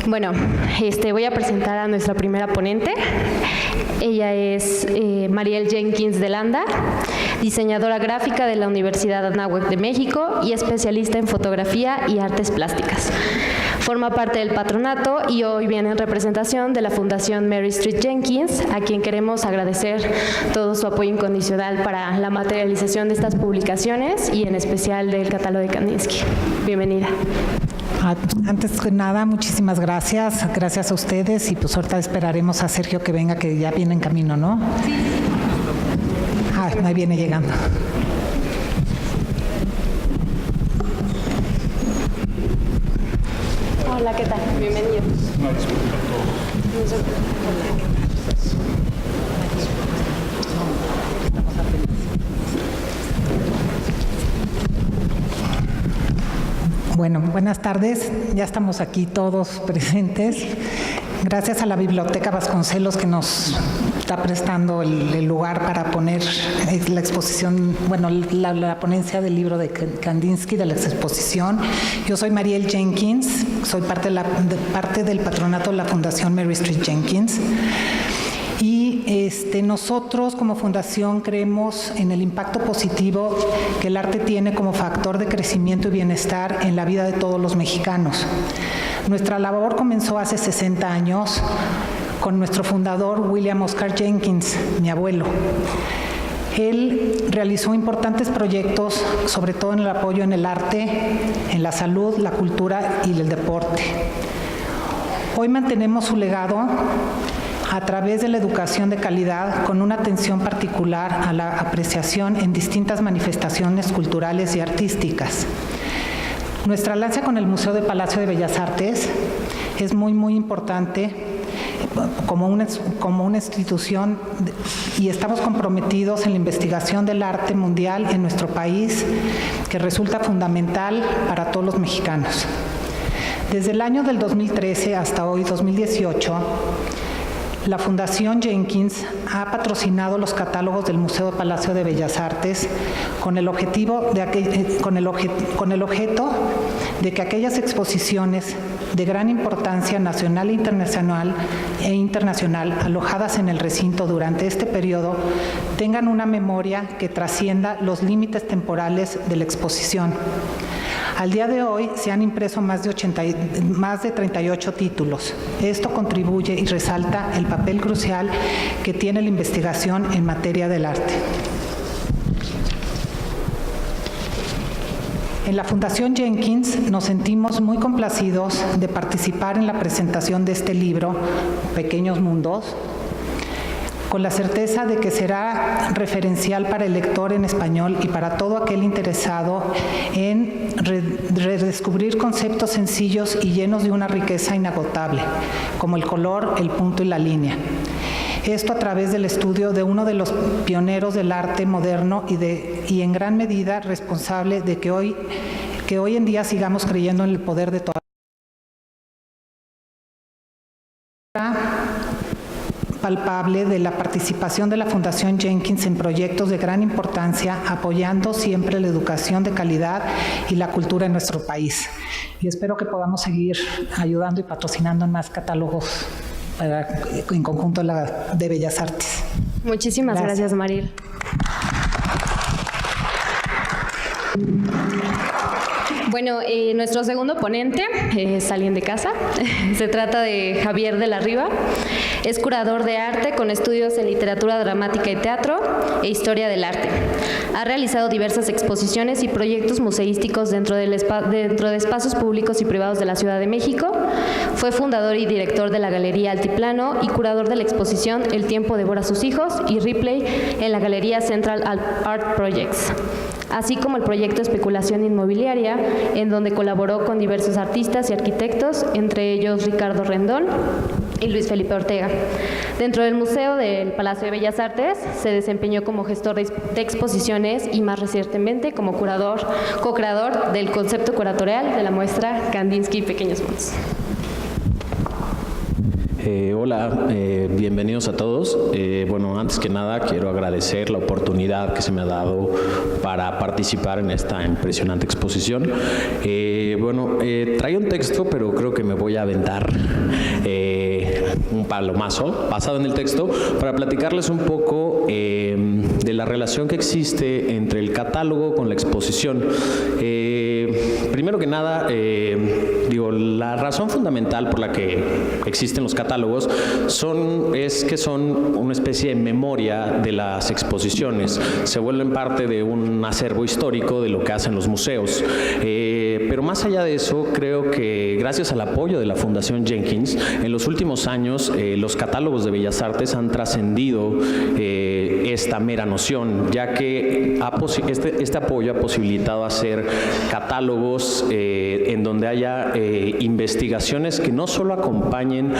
Bueno, voy a presentar a nuestra primera ponente. Ella es Mariel Jenkins de Landa, diseñadora gráfica de la Universidad Anáhuac de México y especialista en fotografía y artes plásticas. Forma parte del patronato y hoy viene en representación de la Fundación Mary Street Jenkins, a quien queremos agradecer todo su apoyo incondicional para la materialización de estas publicaciones y en especial del catálogo de Kandinsky. Bienvenida. Antes que nada, muchísimas gracias. Gracias a ustedes y pues ahorita esperaremos a Sergio que venga, que ya viene en camino, ¿no? Sí. Ahí viene llegando. Hola, ¿qué tal? Bienvenidos. No, disculpa todo. Bueno, buenas tardes. Ya estamos aquí todos presentes. Gracias a la Biblioteca Vasconcelos que nos está prestando el lugar para poner la exposición, bueno, la ponencia del libro de Kandinsky, de la exposición. Yo soy Mariel Jenkins, soy parte del patronato de la Fundación Mary Street Jenkins. Y nosotros como fundación creemos en el impacto positivo que el arte tiene como factor de crecimiento y bienestar en la vida de todos los mexicanos. Nuestra labor comenzó hace 60 años con nuestro fundador William Oscar Jenkins, mi abuelo. Él realizó importantes proyectos, sobre todo en el apoyo en el arte, en la salud, la cultura y el deporte. Hoy mantenemos su legado a través de la educación de calidad, con una atención particular a la apreciación en distintas manifestaciones culturales y artísticas. Nuestra alianza con el Museo de Palacio de Bellas Artes es muy importante como una institución y estamos comprometidos en la investigación del arte mundial en nuestro país, que resulta fundamental para todos los mexicanos. Desde el año del 2013 hasta hoy, 2018, la Fundación Jenkins ha patrocinado los catálogos del Museo de Palacio de Bellas Artes con el objeto de que aquellas exposiciones de gran importancia nacional e internacional alojadas en el recinto durante este periodo tengan una memoria que trascienda los límites temporales de la exposición. Al día de hoy se han impreso más de 38 títulos. Esto contribuye y resalta el papel crucial que tiene la investigación en materia del arte. En la Fundación Jenkins nos sentimos muy complacidos de participar en la presentación de este libro, Pequeños Mundos, con la certeza de que será referencial para el lector en español y para todo aquel interesado en redescubrir conceptos sencillos y llenos de una riqueza inagotable, como el color, el punto y la línea. Esto a través del estudio de uno de los pioneros del arte moderno y en gran medida responsable de que hoy en día sigamos creyendo en el poder de toda palpable de la participación de la Fundación Jenkins en proyectos de gran importancia, apoyando siempre la educación de calidad y la cultura en nuestro país. Y espero que podamos seguir ayudando y patrocinando en más catálogos en conjunto de Bellas Artes. Muchísimas gracias Mariel. Bueno, nuestro segundo ponente es alguien de casa. Se trata de Javier de la Riva. Es curador de arte con estudios en literatura dramática y teatro e historia del arte. Ha realizado diversas exposiciones y proyectos museísticos dentro de espacios públicos y privados de la Ciudad de México. Fue fundador y director de la Galería Altiplano y curador de la exposición El tiempo devora a sus hijos y Ripley en la Galería Central Art Projects, así como el proyecto Especulación Inmobiliaria, en donde colaboró con diversos artistas y arquitectos, entre ellos Ricardo Rendón y Luis Felipe Ortega. Dentro del Museo del Palacio de Bellas Artes se desempeñó como gestor de exposiciones y más recientemente como co-creador del concepto curatorial de la muestra Kandinsky Pequeños Mundos. Hola, bienvenidos a todos. Bueno, antes que nada quiero agradecer la oportunidad que se me ha dado para participar en esta impresionante exposición. Traía un texto, pero creo que me voy a aventar un palomazo basado en el texto para platicarles un poco de la relación que existe entre el catálogo con la exposición. Primero que nada, la razón fundamental por la que existen los catálogos es que son una especie de memoria de las exposiciones. Se vuelven parte de un acervo histórico de lo que hacen los museos. Pero más allá de eso, creo que gracias al apoyo de la Fundación Jenkins, en los últimos años los catálogos de Bellas Artes han trascendido esta mera noción, ya que este apoyo ha posibilitado hacer catálogos en donde haya investigaciones que no solo acompañen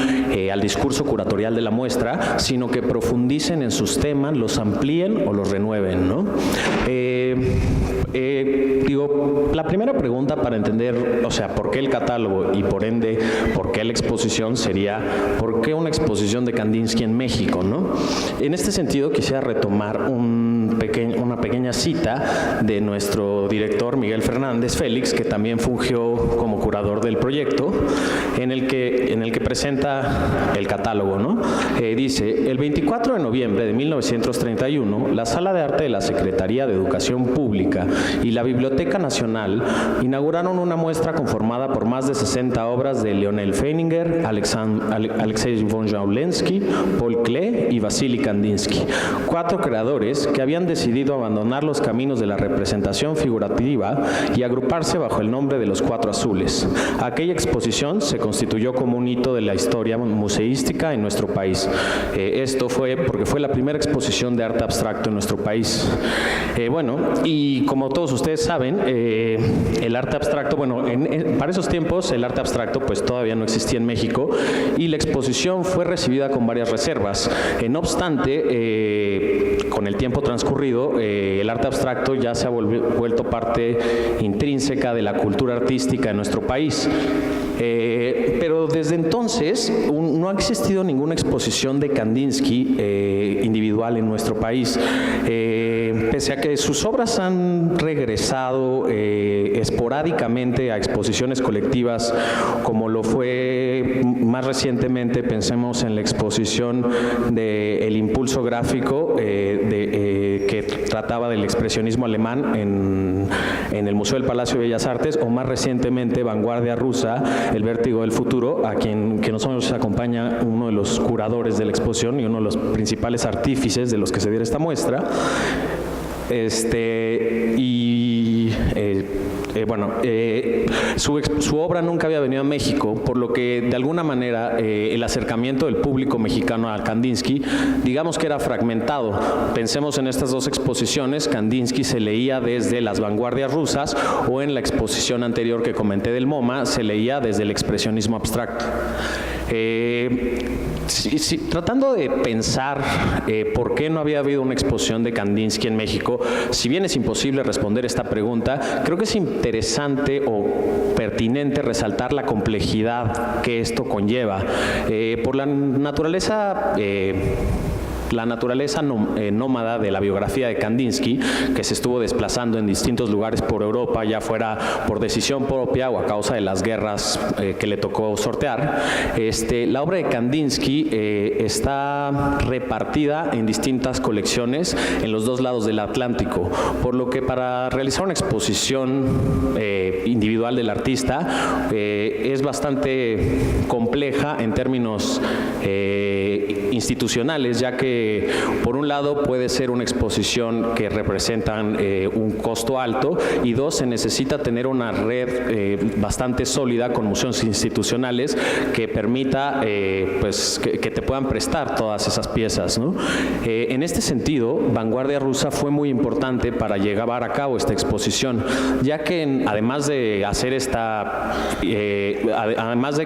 al discurso curatorial de la muestra, sino que profundicen en sus temas, los amplíen o los renueven, ¿no? La primera pregunta para entender, por qué el catálogo y por ende, por qué la exposición sería, ¿por qué una exposición de Kandinsky en México, no? En este sentido, quisiera retomar una pequeña cita de nuestro director Miguel Fernández Félix, que también fungió como curador del proyecto, en el que presenta el catálogo, ¿no? Dice: el 24 de noviembre de 1931, la Sala de Arte de la Secretaría de Educación Pública y la Biblioteca Nacional inauguraron una muestra conformada por más de 60 obras de Leonel Feininger, Alexei von Jawlensky, Paul Klee y Vasily Kandinsky, 4 creadores que habían decidido abandonar los caminos de la representación figurativa y agruparse bajo el nombre de los 4 azules. Aquella exposición se constituyó como un hito de la historia museística en nuestro país. Esto fue porque fue la primera exposición de arte abstracto en nuestro país. Y como todos ustedes saben, el arte abstracto, para esos tiempos el arte abstracto pues todavía no existía en México y la exposición fue recibida con varias reservas. No obstante, con el tiempo transcurrido, el arte abstracto ya se ha vuelto parte intrínseca de la cultura artística en nuestro país. Pero desde entonces no ha existido ninguna exposición de Kandinsky individual en nuestro país. Pese a que sus obras han regresado esporádicamente a exposiciones colectivas, como lo fue más recientemente, pensemos en la exposición de El Impulso Gráfico, que trataba del expresionismo alemán en el Museo del Palacio de Bellas Artes, o más recientemente Vanguardia Rusa, El Vértigo del Futuro, a quien nos acompaña uno de los curadores de la exposición y uno de los principales artífices de los que se diera esta muestra. Su obra nunca había venido a México, por lo que de alguna manera el acercamiento del público mexicano a Kandinsky, digamos que era fragmentado. Pensemos en estas 2 exposiciones. Kandinsky se leía desde las vanguardias rusas, o en la exposición anterior que comenté del MoMA se leía desde el expresionismo abstracto. Tratando de pensar por qué no había habido una exposición de Kandinsky en México, si bien es imposible responder esta pregunta, creo que es interesante o pertinente resaltar la complejidad que esto conlleva. Por la naturaleza nómada de la biografía de Kandinsky, que se estuvo desplazando en distintos lugares por Europa, ya fuera por decisión propia o a causa de las guerras que le tocó sortear. La obra de Kandinsky está repartida en distintas colecciones en los 2 lados del Atlántico, por lo que para realizar una exposición individual del artista es bastante compleja en términos institucionales, ya que por un lado puede ser una exposición que representan un costo alto, y 2, se necesita tener una red bastante sólida con museos institucionales que permita que te puedan prestar todas esas piezas, ¿no? En este sentido, Vanguardia Rusa fue muy importante para llevar a cabo esta exposición, ya que además de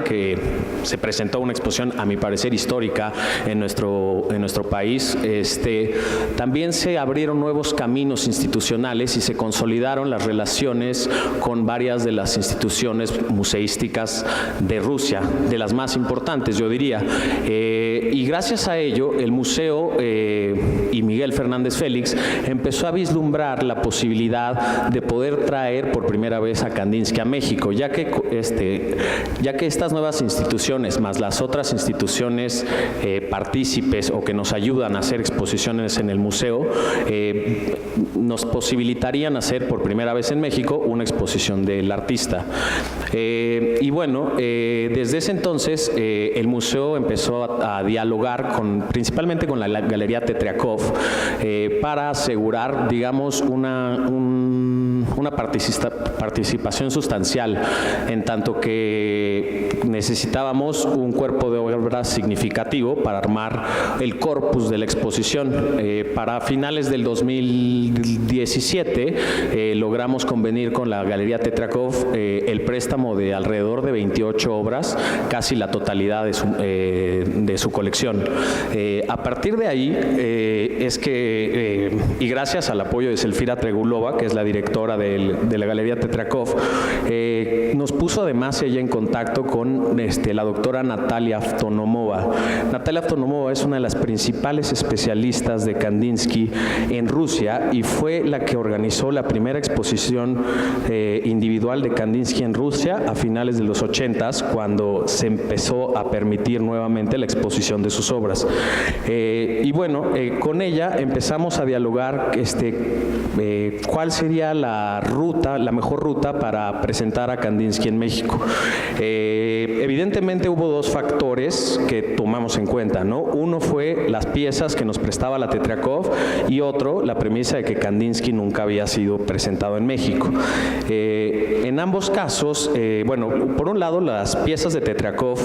que se presentó una exposición, a mi parecer, histórica en nuestro país, país, también se abrieron nuevos caminos institucionales y se consolidaron las relaciones con varias de las instituciones museísticas de Rusia, de las más importantes, yo diría. Y gracias a ello, el museo y Miguel Fernández Félix empezó a vislumbrar la posibilidad de poder traer por primera vez a Kandinsky a México, ya que estas nuevas instituciones, más las otras instituciones partícipes o que nos ayudan a hacer exposiciones en el museo, nos posibilitarían hacer por primera vez en México una exposición del artista. Y bueno, desde ese entonces el museo empezó a dialogar principalmente con la Galería Tetriakov para asegurar, digamos, una participación sustancial, en tanto que necesitábamos un cuerpo de obra significativo para armar el corpus de la exposición. Para finales del 2017 logramos convenir con la Galería Tetriakov el préstamo de alrededor de 28 obras, casi la totalidad de su colección. A partir de ahí y gracias al apoyo de Zelfira Tregulova, que es la directora de la Galería Tetriakov, nos puso además ella en contacto con la doctora Natalia Avtonomova. Natalia Avtonomova es una de las principales especialistas de Kandinsky en Rusia y fue la que organizó la primera exposición individual de Kandinsky en Rusia a finales de los 80s, cuando se empezó a permitir nuevamente la exposición de sus obras. Y bueno, con ella empezamos a dialogar cuál sería la mejor ruta para presentar a Kandinsky en México. Evidentemente hubo dos factores que tomamos en cuenta, ¿no? Uno fue las piezas que nos prestaba la Tetriakov y otro, la premisa de que Kandinsky nunca había sido presentado en México. En ambos casos, bueno, por un lado las piezas de Tetriakov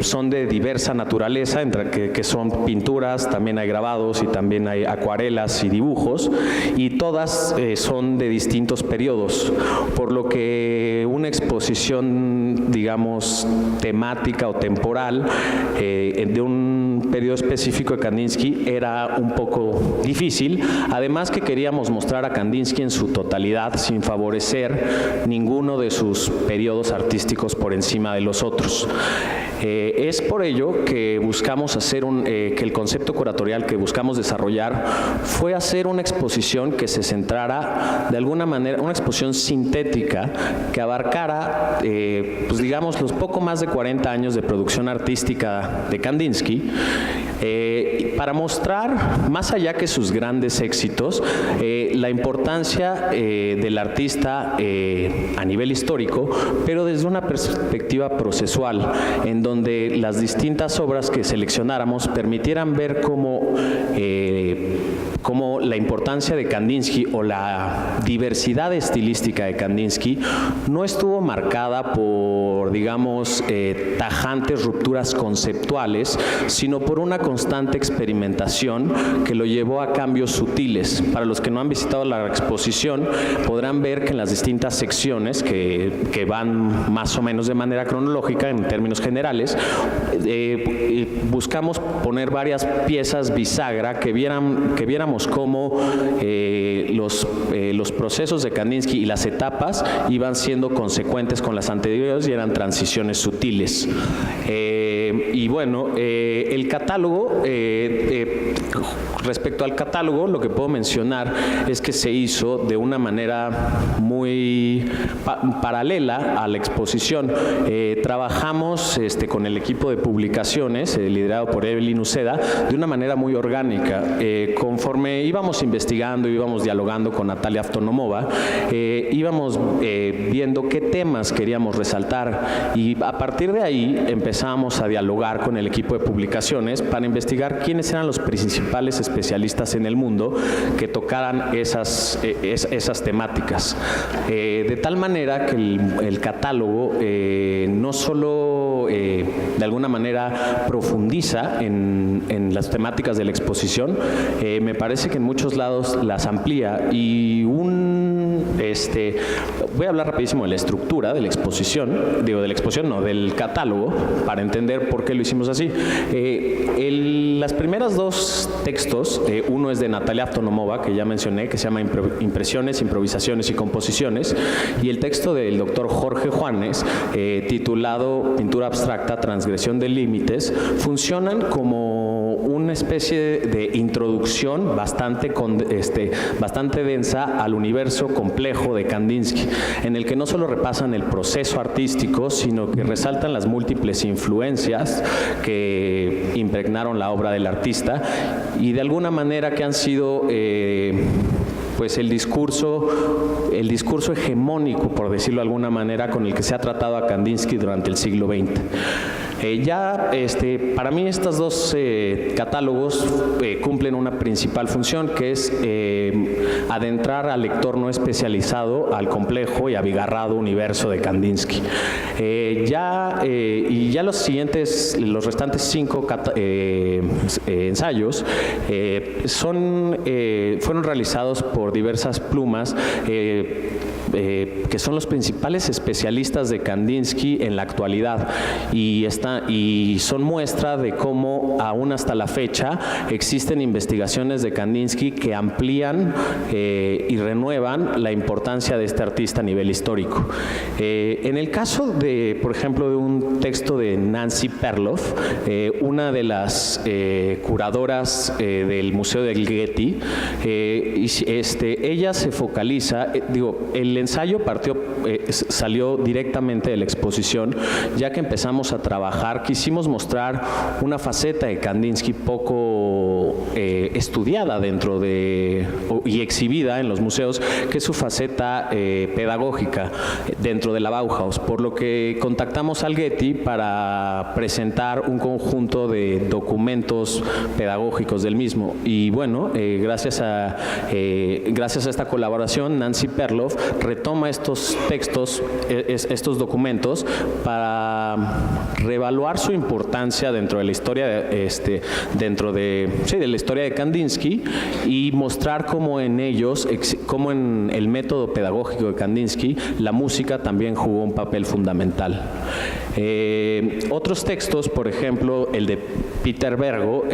son de diversa naturaleza, entre que son pinturas, también hay grabados y también hay acuarelas y dibujos, y todas son de distintos periodos, por lo que una exposición, digamos, temática o temporal de un periodo específico de Kandinsky era un poco difícil, además que queríamos mostrar a Kandinsky en su totalidad sin favorecer ninguno de sus periodos artísticos por encima de los otros. Es por ello que buscamos hacer que el concepto curatorial que buscamos desarrollar fue hacer una exposición que se centrara de alguna manera, una exposición sintética que abarcara, pues digamos, los poco más de 40 años de producción artística de Kandinsky, para mostrar, más allá que sus grandes éxitos, la importancia del artista a nivel histórico, pero desde una perspectiva procesual, en donde las distintas obras que seleccionáramos permitieran ver cómo la importancia de Kandinsky o la diversidad estilística de Kandinsky no estuvo marcada por, digamos, tajantes rupturas conceptuales, sino por una constante experimentación que lo llevó a cambios sutiles. Para los que no han visitado la exposición, podrán ver que en las distintas secciones, que van más o menos de manera cronológica en términos generales, buscamos poner varias piezas bisagra que viéramos cómo los procesos de Kandinsky y las etapas iban siendo consecuentes con las anteriores y eran transiciones sutiles. Y bueno, el catálogo, respecto al catálogo, lo que puedo mencionar es que se hizo de una manera muy paralela a la exposición. Trabajamos con el equipo de publicaciones, liderado por Evelyn Uceda, de una manera muy orgánica. Conforme íbamos investigando, íbamos dialogando con Natalia Avtonomova, íbamos viendo qué temas queríamos resaltar, y a partir de ahí empezamos a dialogar con el equipo de publicaciones para investigar quiénes eran los principales especialistas en el mundo que tocaran esas temáticas. De tal manera que el catálogo no solo de alguna manera profundiza en las temáticas de la exposición, me parece que en muchos lados las amplía, y un Voy a hablar rapidísimo de la estructura de la exposición, del catálogo, para entender por qué lo hicimos así. Las primeras dos textos, uno es de Natalia Avtonomova, que ya mencioné, que se llama Impresiones, Improvisaciones y Composiciones, y el texto del doctor Jorge Juanes, titulado Pintura abstracta, transgresión de límites, funcionan como una especie de introducción bastante densa al universo complejo de Kandinsky, en el que no solo repasan el proceso artístico, sino que resaltan las múltiples influencias que impregnaron la obra del artista y de alguna manera que han sido pues el discurso hegemónico, por decirlo de alguna manera, con el que se ha tratado a Kandinsky durante el siglo XX. Para mí estos dos catálogos cumplen una principal función, que es adentrar al lector no especializado al complejo y abigarrado universo de Kandinsky. Los restantes 5 ensayos fueron realizados por diversas plumas que son los principales especialistas de Kandinsky en la actualidad y son muestra de cómo aún hasta la fecha existen investigaciones de Kandinsky que amplían y renuevan la importancia de este artista a nivel histórico. En el caso por ejemplo, de un texto de Nancy Perloff, una de las curadoras del Museo del Getty, ella se focaliza, el ensayo salió directamente de la exposición, ya que empezamos a trabajar, quisimos mostrar una faceta de Kandinsky poco estudiada y exhibida en los museos, que es su faceta pedagógica dentro de la Bauhaus, por lo que contactamos al Getty para presentar un conjunto de documentos pedagógicos del mismo. Y bueno, gracias a esta colaboración, Nancy Perloff retoma estos textos, estos documentos, para reevaluar su importancia dentro de la historia de la historia de Kandinsky y mostrar cómo en ellos, cómo en el método pedagógico de Kandinsky, la música también jugó un papel fundamental. Otros textos, por ejemplo, el de Peter Bergo,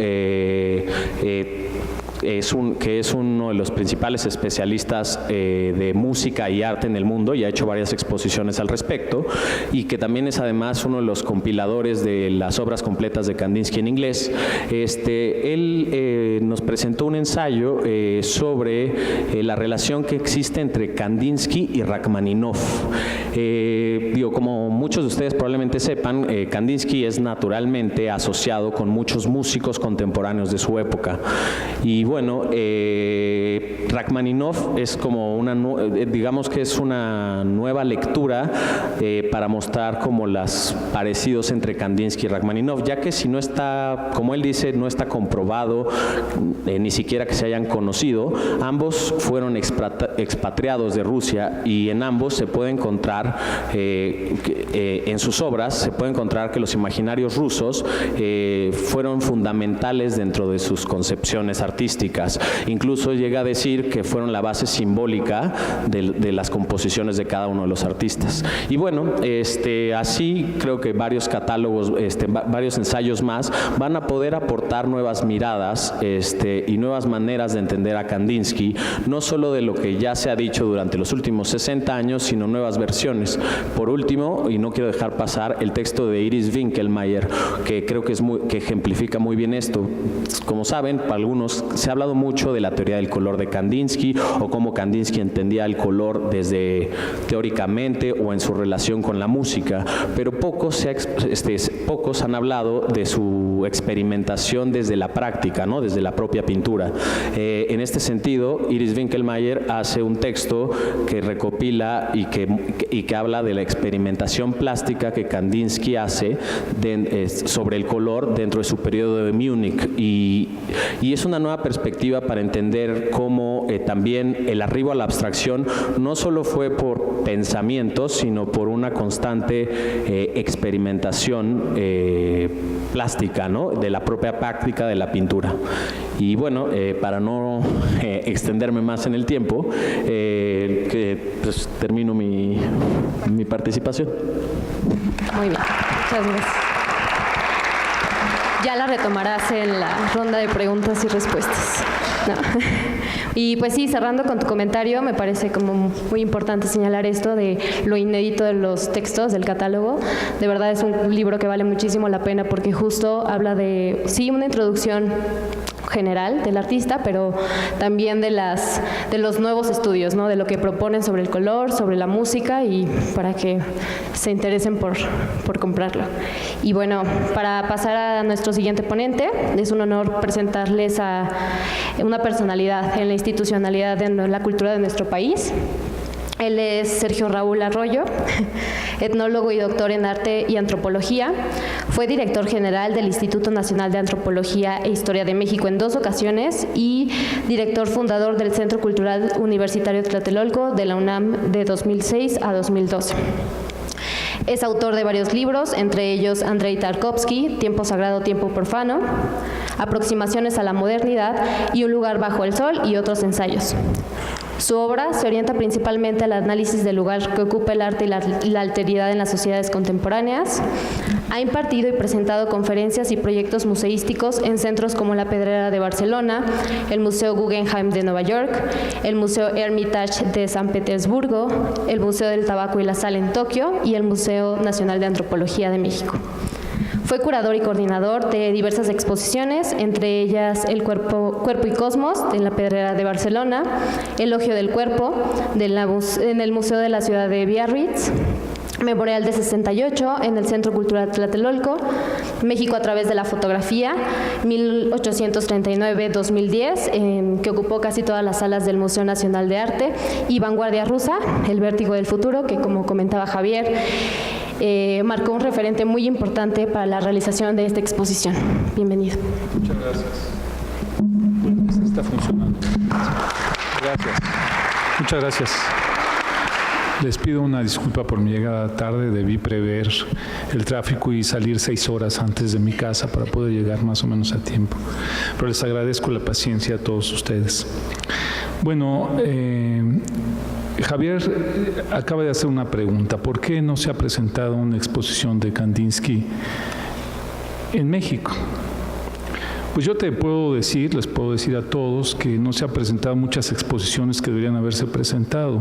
que es uno de los principales especialistas de música y arte en el mundo y ha hecho varias exposiciones al respecto, y que también es además uno de los compiladores de las obras completas de Kandinsky en inglés. Él nos presentó un ensayo sobre la relación que existe entre Kandinsky y Rachmaninoff. Como muchos de ustedes probablemente sepan, Kandinsky es naturalmente asociado con muchos músicos contemporáneos de su época. Y bueno, Rachmaninoff es como digamos que es una nueva lectura para mostrar como los parecidos entre Kandinsky y Rachmaninoff, ya que si no está, como él dice, no está comprobado, ni siquiera que se hayan conocido, ambos fueron expatriados de Rusia y en ambos se puede encontrar, en sus obras, se puede encontrar que los imaginarios rusos fueron fundamentales dentro de sus concepciones artísticas. Incluso llega a decir que fueron la base simbólica de las composiciones de cada uno de los artistas. Y bueno, así creo que varios catálogos, varios ensayos más van a poder aportar nuevas miradas y nuevas maneras de entender a Kandinsky, no solo de lo que ya se ha dicho durante los últimos 60 años, sino nuevas versiones. Por último, y no quiero dejar pasar, el texto de Iris Winkelmeier, que creo que ejemplifica muy bien esto. Como saben, para algunos se ha hablado mucho de la teoría del color de Kandinsky o cómo Kandinsky entendía el color desde teóricamente o en su relación con la música, pero pocos han hablado de su experimentación desde la práctica, ¿no? Desde la propia pintura. En este sentido, Iris Winkelmeier hace un texto que recopila y que habla de la experimentación plástica que Kandinsky hace sobre el color dentro de su periodo de Múnich, y es una nueva perspectiva perspectiva para entender cómo también el arribo a la abstracción no solo fue por pensamientos, sino por una constante experimentación plástica, ¿no? De la propia práctica de la pintura. Y bueno, para no extenderme más en el tiempo, pues termino mi participación. Muy bien, muchas gracias. Ya la retomarás en la ronda de preguntas y respuestas. No. Y pues sí, cerrando con tu comentario, me parece como muy importante señalar esto de lo inédito de los textos del catálogo. De verdad es un libro que vale muchísimo la pena porque justo habla de, sí, una introducción general del artista, pero también de los nuevos estudios, ¿no? De lo que proponen sobre el color, sobre la música, y para que se interesen por comprarlo. Y bueno, para pasar a nuestro siguiente ponente, es un honor presentarles a una personalidad en la institucionalidad de la cultura de nuestro país. Él es Sergio Raúl Arroyo, etnólogo y doctor en arte y antropología. Fue director general del Instituto Nacional de Antropología e Historia de México en 2 ocasiones y director fundador del Centro Cultural Universitario Tlatelolco de la UNAM de 2006 a 2012. Es autor de varios libros, entre ellos Andrei Tarkovsky, Tiempo Sagrado, Tiempo Profano, Aproximaciones a la Modernidad y Un lugar bajo el sol y otros ensayos. Su obra se orienta principalmente al análisis del lugar que ocupa el arte y la alteridad en las sociedades contemporáneas. Ha impartido y presentado conferencias y proyectos museísticos en centros como la Pedrera de Barcelona, el Museo Guggenheim de Nueva York, el Museo Hermitage de San Petersburgo, el Museo del Tabaco y la Sal en Tokio y el Museo Nacional de Antropología de México. Fue curador y coordinador de diversas exposiciones, entre ellas El Cuerpo y Cosmos, en la Pedrera de Barcelona, Elogio del Cuerpo, en el Museo de la Ciudad de Biarritz, Memorial de 68, en el Centro Cultural Tlatelolco, México a través de la fotografía, 1839-2010, que ocupó casi todas las salas del Museo Nacional de Arte, y Vanguardia Rusa, El Vértigo del Futuro, que como comentaba Javier, marcó un referente muy importante para la realización de esta exposición. Bienvenido. Muchas gracias. Está funcionando. Gracias. Muchas gracias. Les pido una disculpa por mi llegada tarde. Debí prever el tráfico y salir 6 horas antes de mi casa para poder llegar más o menos a tiempo. Pero les agradezco la paciencia a todos ustedes. Bueno, Javier acaba de hacer una pregunta. ¿Por qué no se ha presentado una exposición de Kandinsky en México? Pues yo les puedo decir a todos que no se han presentado muchas exposiciones que deberían haberse presentado.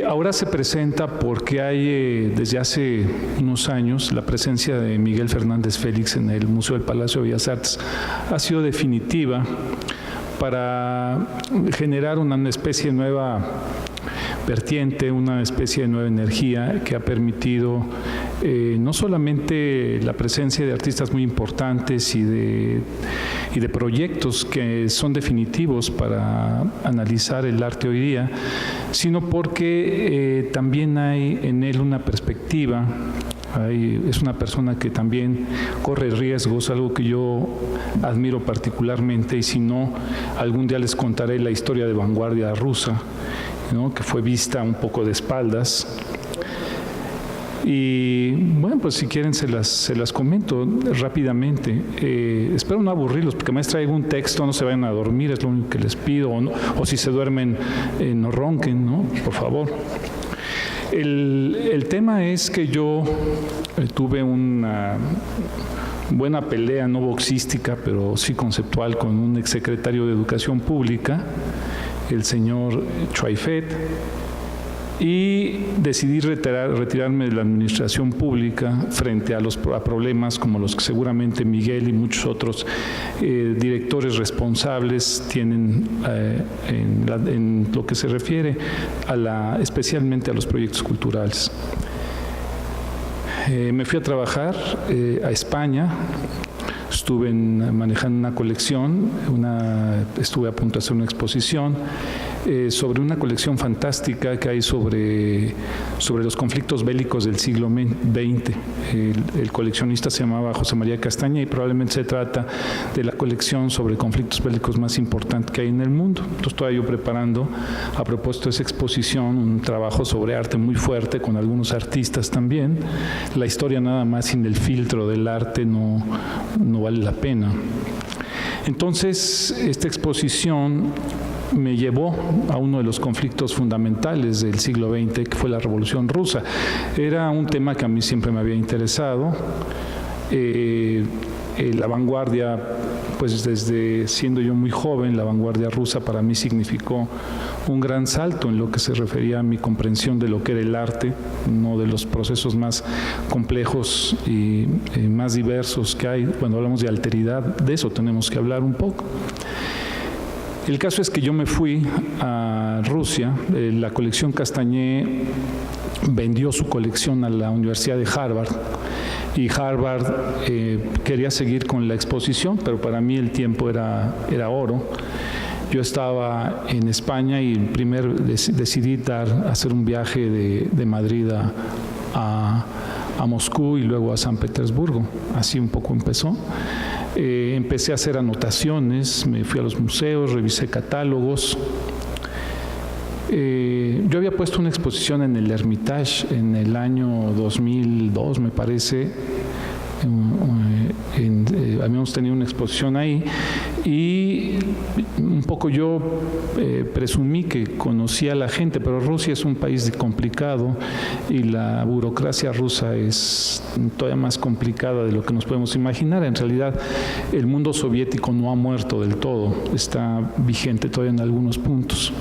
Ahora se presenta porque hay desde hace unos años la presencia de Miguel Fernández Félix en el Museo del Palacio de Bellas Artes. Ha sido definitiva para generar una especie de nueva vertiente, una especie de nueva energía que ha permitido no solamente la presencia de artistas muy importantes y de proyectos que son definitivos para analizar el arte hoy día, sino porque también hay en él una perspectiva. Es una persona que también corre riesgos, algo que yo admiro particularmente, y si no, algún día les contaré la historia de Vanguardia Rusa, ¿no?, que fue vista un poco de espaldas. Y bueno, pues si quieren se las comento rápidamente. Espero no aburrirlos, porque me traigo un texto, no se vayan a dormir, es lo único que les pido, o si se duermen, no ronquen, ¿no?, por favor. El tema es que yo tuve una buena pelea, no boxística, pero sí conceptual, con un exsecretario de Educación Pública, el señor Choaifet, y decidí retirarme de la administración pública frente a problemas como los que seguramente Miguel y muchos otros directores responsables tienen en lo que se refiere especialmente a los proyectos culturales. Me fui a trabajar a España. Estuve manejando una colección, estuve a punto de hacer una exposición. sobre una colección fantástica que hay sobre los conflictos bélicos del siglo XX. El coleccionista se llamaba José María Castaña y probablemente se trata de la colección sobre conflictos bélicos más importante que hay en el mundo. Entonces estaba yo preparando, a propósito de esa exposición, un trabajo sobre arte muy fuerte con algunos artistas también. La historia nada más sin el filtro del arte no vale la pena. Entonces, esta exposición me llevó a uno de los conflictos fundamentales del siglo XX, que fue la Revolución Rusa. Era un tema que a mí siempre me había interesado. La vanguardia, pues desde siendo yo muy joven, la vanguardia rusa para mí significó un gran salto en lo que se refería a mi comprensión de lo que era el arte, uno de los procesos más complejos y más diversos que hay. Cuando hablamos de alteridad, de eso tenemos que hablar un poco. El caso es que yo me fui a Rusia. La colección Castañé vendió su colección a la Universidad de Harvard, y Harvard quería seguir con la exposición, pero para mí el tiempo era oro. Yo estaba en España y primero decidí hacer un viaje de Madrid a Moscú y luego a San Petersburgo. Así un poco empezó. Empecé a hacer anotaciones, me fui a los museos, revisé catálogos. Yo había puesto una exposición en el Hermitage en el año 2002, me parece. Habíamos tenido una exposición ahí y un poco yo presumí que conocía a la gente, pero Rusia es un país complicado y la burocracia rusa es todavía más complicada de lo que nos podemos imaginar. En realidad, el mundo soviético no ha muerto del todo, está vigente todavía en algunos puntos.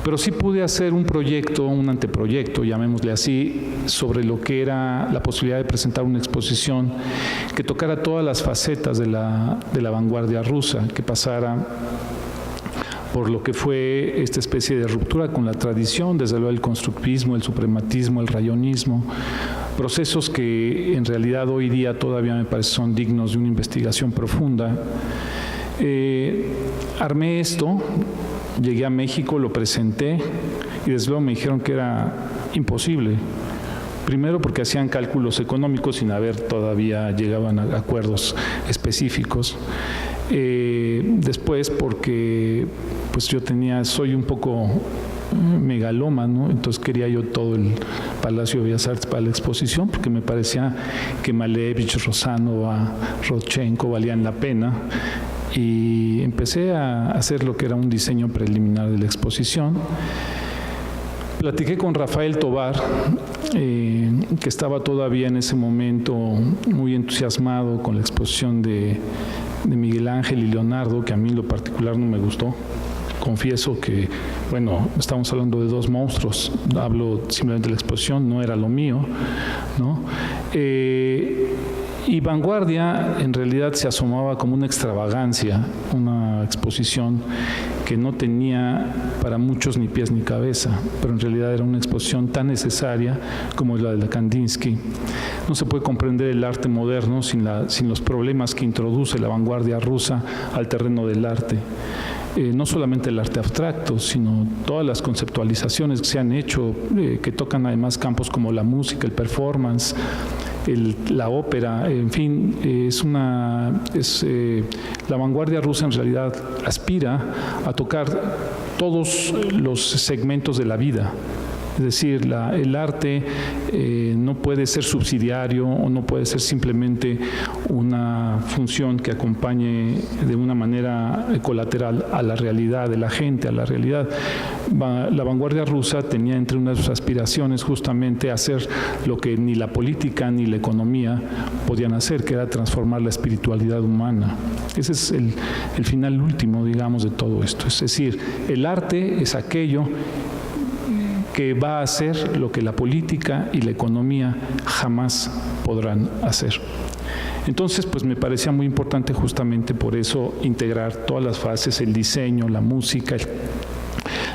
Pero sí pude hacer un proyecto, un anteproyecto, llamémosle así, sobre lo que era la posibilidad de presentar una exposición que tocara todas las facetas de la vanguardia rusa, que pasara por lo que fue esta especie de ruptura con la tradición, desde luego el constructivismo, el suprematismo, el rayonismo, procesos que en realidad hoy día todavía me parece son dignos de una investigación profunda. Armé esto. Llegué a México, lo presenté y desde luego me dijeron que era imposible. Primero porque hacían cálculos económicos sin haber todavía llegado a acuerdos específicos. Después porque pues yo soy un poco megalómano, entonces quería yo todo el Palacio de Bellas Artes para la exposición porque me parecía que Malevich, Rosanova, Rodchenko valían la pena. Y empecé a hacer lo que era un diseño preliminar de la exposición. Platiqué con Rafael Tovar, que estaba todavía en ese momento muy entusiasmado con la exposición de Miguel Ángel y Leonardo, que a mí en lo particular no me gustó. Confieso que, bueno, estamos hablando de dos monstruos, hablo simplemente de la exposición, no era lo mío, ¿no? Y Vanguardia en realidad se asomaba como una extravagancia, una exposición que no tenía para muchos ni pies ni cabeza, pero en realidad era una exposición tan necesaria como la de la Kandinsky. No se puede comprender el arte moderno sin los problemas que introduce la vanguardia rusa al terreno del arte. No solamente el arte abstracto, sino todas las conceptualizaciones que se han hecho, que tocan además campos como la música, el performance, la ópera, en fin, la vanguardia rusa en realidad aspira a tocar todos los segmentos de la vida. Es decir, el arte no puede ser subsidiario o no puede ser simplemente una función que acompañe de una manera colateral a la realidad de la gente, a la realidad. La vanguardia rusa tenía entre unas de sus aspiraciones justamente hacer lo que ni la política ni la economía podían hacer, que era transformar la espiritualidad humana. Ese es el final último, digamos, de todo esto. Es decir, el arte es aquello que va a hacer lo que la política y la economía jamás podrán hacer. Entonces, pues me parecía muy importante justamente por eso integrar todas las fases, el diseño, la música,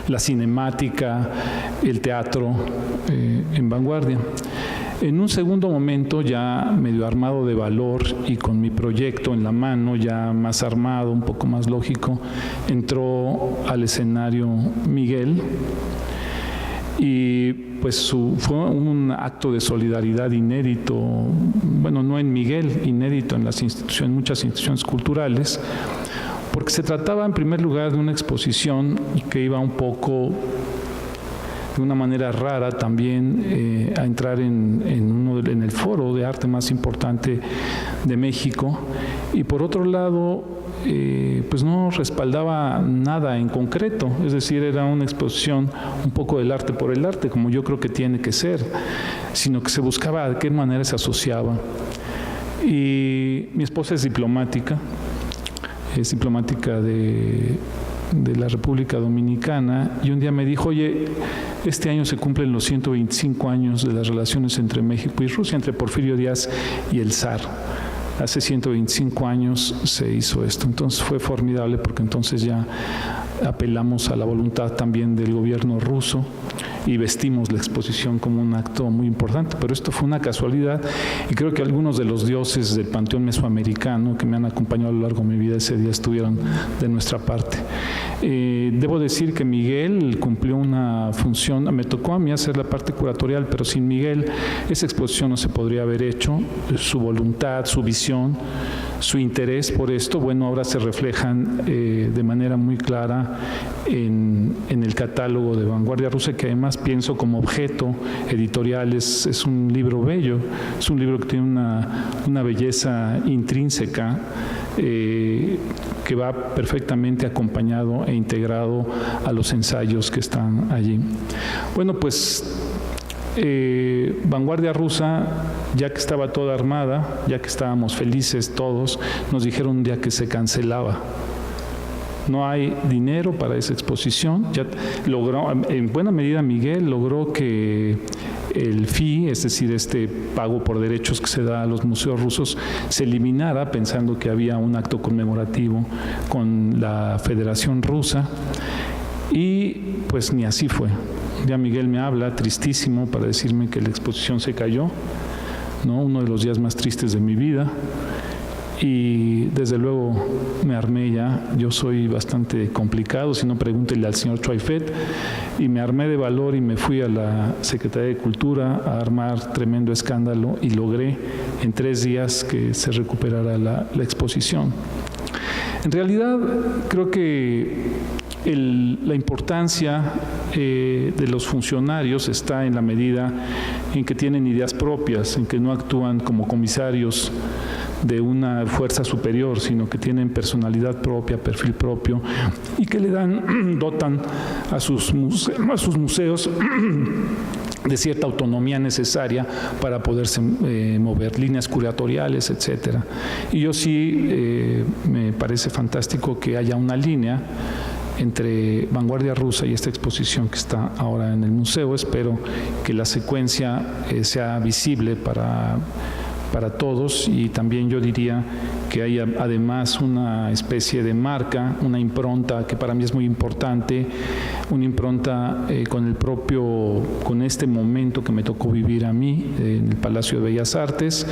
la cinemática, el teatro en vanguardia. En un segundo momento, ya medio armado de valor y con mi proyecto en la mano, ya más armado, un poco más lógico, entró al escenario Miguel y pues fue un acto de solidaridad inédito, bueno, no en Miguel, inédito en las instituciones, muchas instituciones culturales, porque se trataba en primer lugar de una exposición que iba un poco de una manera rara también a entrar en el foro de arte más importante de México, y por otro lado pues no respaldaba nada en concreto, es decir, era una exposición un poco del arte por el arte, como yo creo que tiene que ser, sino que se buscaba de qué manera se asociaba. Y mi esposa es diplomática de la República Dominicana, y un día me dijo, oye, este año se cumplen los 125 años de las relaciones entre México y Rusia, entre Porfirio Díaz y el zar. Hace 125 años se hizo esto, entonces fue formidable porque entonces ya apelamos a la voluntad también del gobierno ruso y vestimos la exposición como un acto muy importante, pero esto fue una casualidad, y creo que algunos de los dioses del panteón mesoamericano que me han acompañado a lo largo de mi vida ese día estuvieron de nuestra parte. Debo decir que Miguel cumplió una función, me tocó a mí hacer la parte curatorial, pero sin Miguel esa exposición no se podría haber hecho. Su voluntad, su visión, su interés por esto, bueno, ahora se reflejan de manera muy clara en el catálogo de Vanguardia Rusa, que además pienso como objeto editorial es un libro bello, es un libro que tiene una belleza intrínseca que va perfectamente acompañado e integrado a los ensayos que están allí. Bueno, pues Vanguardia Rusa, ya que estaba toda armada, ya que estábamos felices todos, nos dijeron un día que se cancelaba. No hay dinero para esa exposición. Ya logró, en buena medida Miguel logró que el fee, es decir, este pago por derechos que se da a los museos rusos, se eliminara, pensando que había un acto conmemorativo con la Federación Rusa, y pues ni así fue. Ya Miguel me habla tristísimo para decirme que la exposición se cayó, ¿no? Uno de los días más tristes de mi vida. Y desde luego me armé ya, yo soy bastante complicado, si no pregúntele al señor Choifet, y me armé de valor y me fui a la Secretaría de Cultura a armar tremendo escándalo, y logré en 3 días que se recuperara la exposición. En realidad creo que la importancia de los funcionarios está en la medida en que tienen ideas propias, en que no actúan como comisarios de una fuerza superior, sino que tienen personalidad propia, perfil propio, y que le dotan a sus museos de cierta autonomía necesaria para poderse mover, líneas curatoriales, etcétera. Y yo sí me parece fantástico que haya una línea entre Vanguardia Rusa y esta exposición que está ahora en el museo. Espero que la secuencia sea visible para todos, y también yo diría que haya además una especie de marca, una impronta que para mí es muy importante, una impronta con este momento que me tocó vivir a mí en el Palacio de Bellas Artes,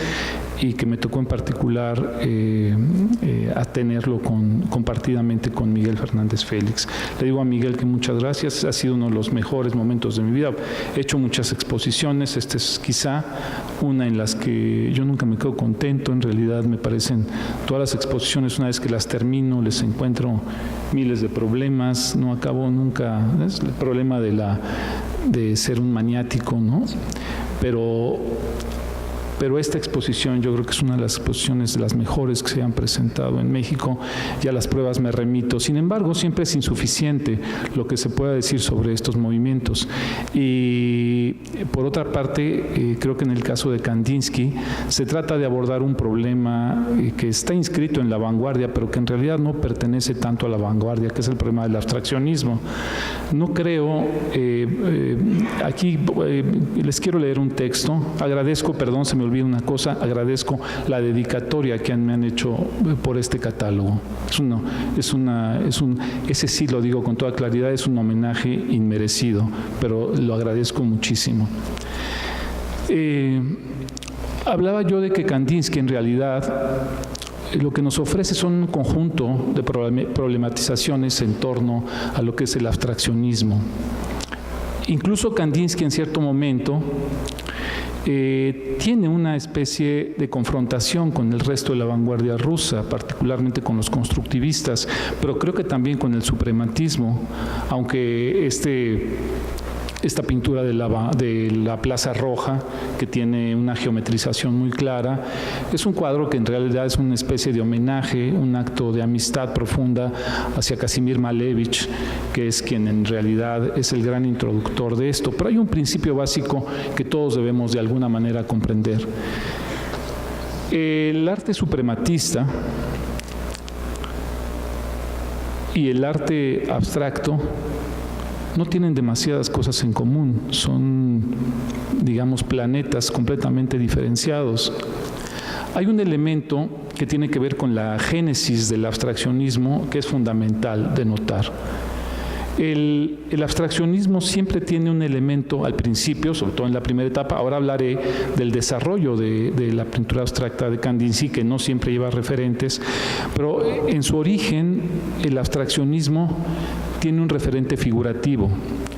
y que me tocó en particular a tenerlo compartidamente con Miguel Fernández Félix. Le digo a Miguel que muchas gracias, ha sido uno de los mejores momentos de mi vida. He hecho muchas exposiciones, esta es quizá una en las que yo nunca me quedo contento. En realidad me parecen todas las exposiciones, una vez que las termino, les encuentro miles de problemas, no acabo nunca. Es el problema de ser un maniático, ¿no? Pero esta exposición yo creo que es una de las exposiciones de las mejores que se han presentado en México. Ya las pruebas me remito. Sin embargo, siempre es insuficiente lo que se pueda decir sobre estos movimientos. Y por otra parte, creo que en el caso de Kandinsky se trata de abordar un problema que está inscrito en la vanguardia, pero que en realidad no pertenece tanto a la vanguardia, que es el problema del abstraccionismo. No creo, aquí les quiero leer un texto. Agradezco, perdón, se me olvida una cosa, agradezco la dedicatoria que me han hecho por este catálogo. Ese sí lo digo con toda claridad, es un homenaje inmerecido, pero lo agradezco muchísimo. Hablaba yo de que Kandinsky en realidad lo que nos ofrece son un conjunto de problematizaciones en torno a lo que es el abstraccionismo. Incluso Kandinsky en cierto momento tiene una especie de confrontación con el resto de la vanguardia rusa, particularmente con los constructivistas, pero creo que también con el suprematismo, aunque esta pintura de la Plaza Roja, que tiene una geometrización muy clara, es un cuadro que en realidad es una especie de homenaje, un acto de amistad profunda hacia Kazimir Malevich, que es quien en realidad es el gran introductor de esto. Pero hay un principio básico que todos debemos de alguna manera comprender. El arte suprematista y el arte abstracto no tienen demasiadas cosas en común, son, digamos, planetas completamente diferenciados. Hay un elemento que tiene que ver con la génesis del abstraccionismo que es fundamental de notar. El abstraccionismo siempre tiene un elemento al principio, sobre todo en la primera etapa. Ahora hablaré del desarrollo de la pintura abstracta de Kandinsky, que no siempre lleva referentes, pero en su origen el abstraccionismo tiene un referente figurativo,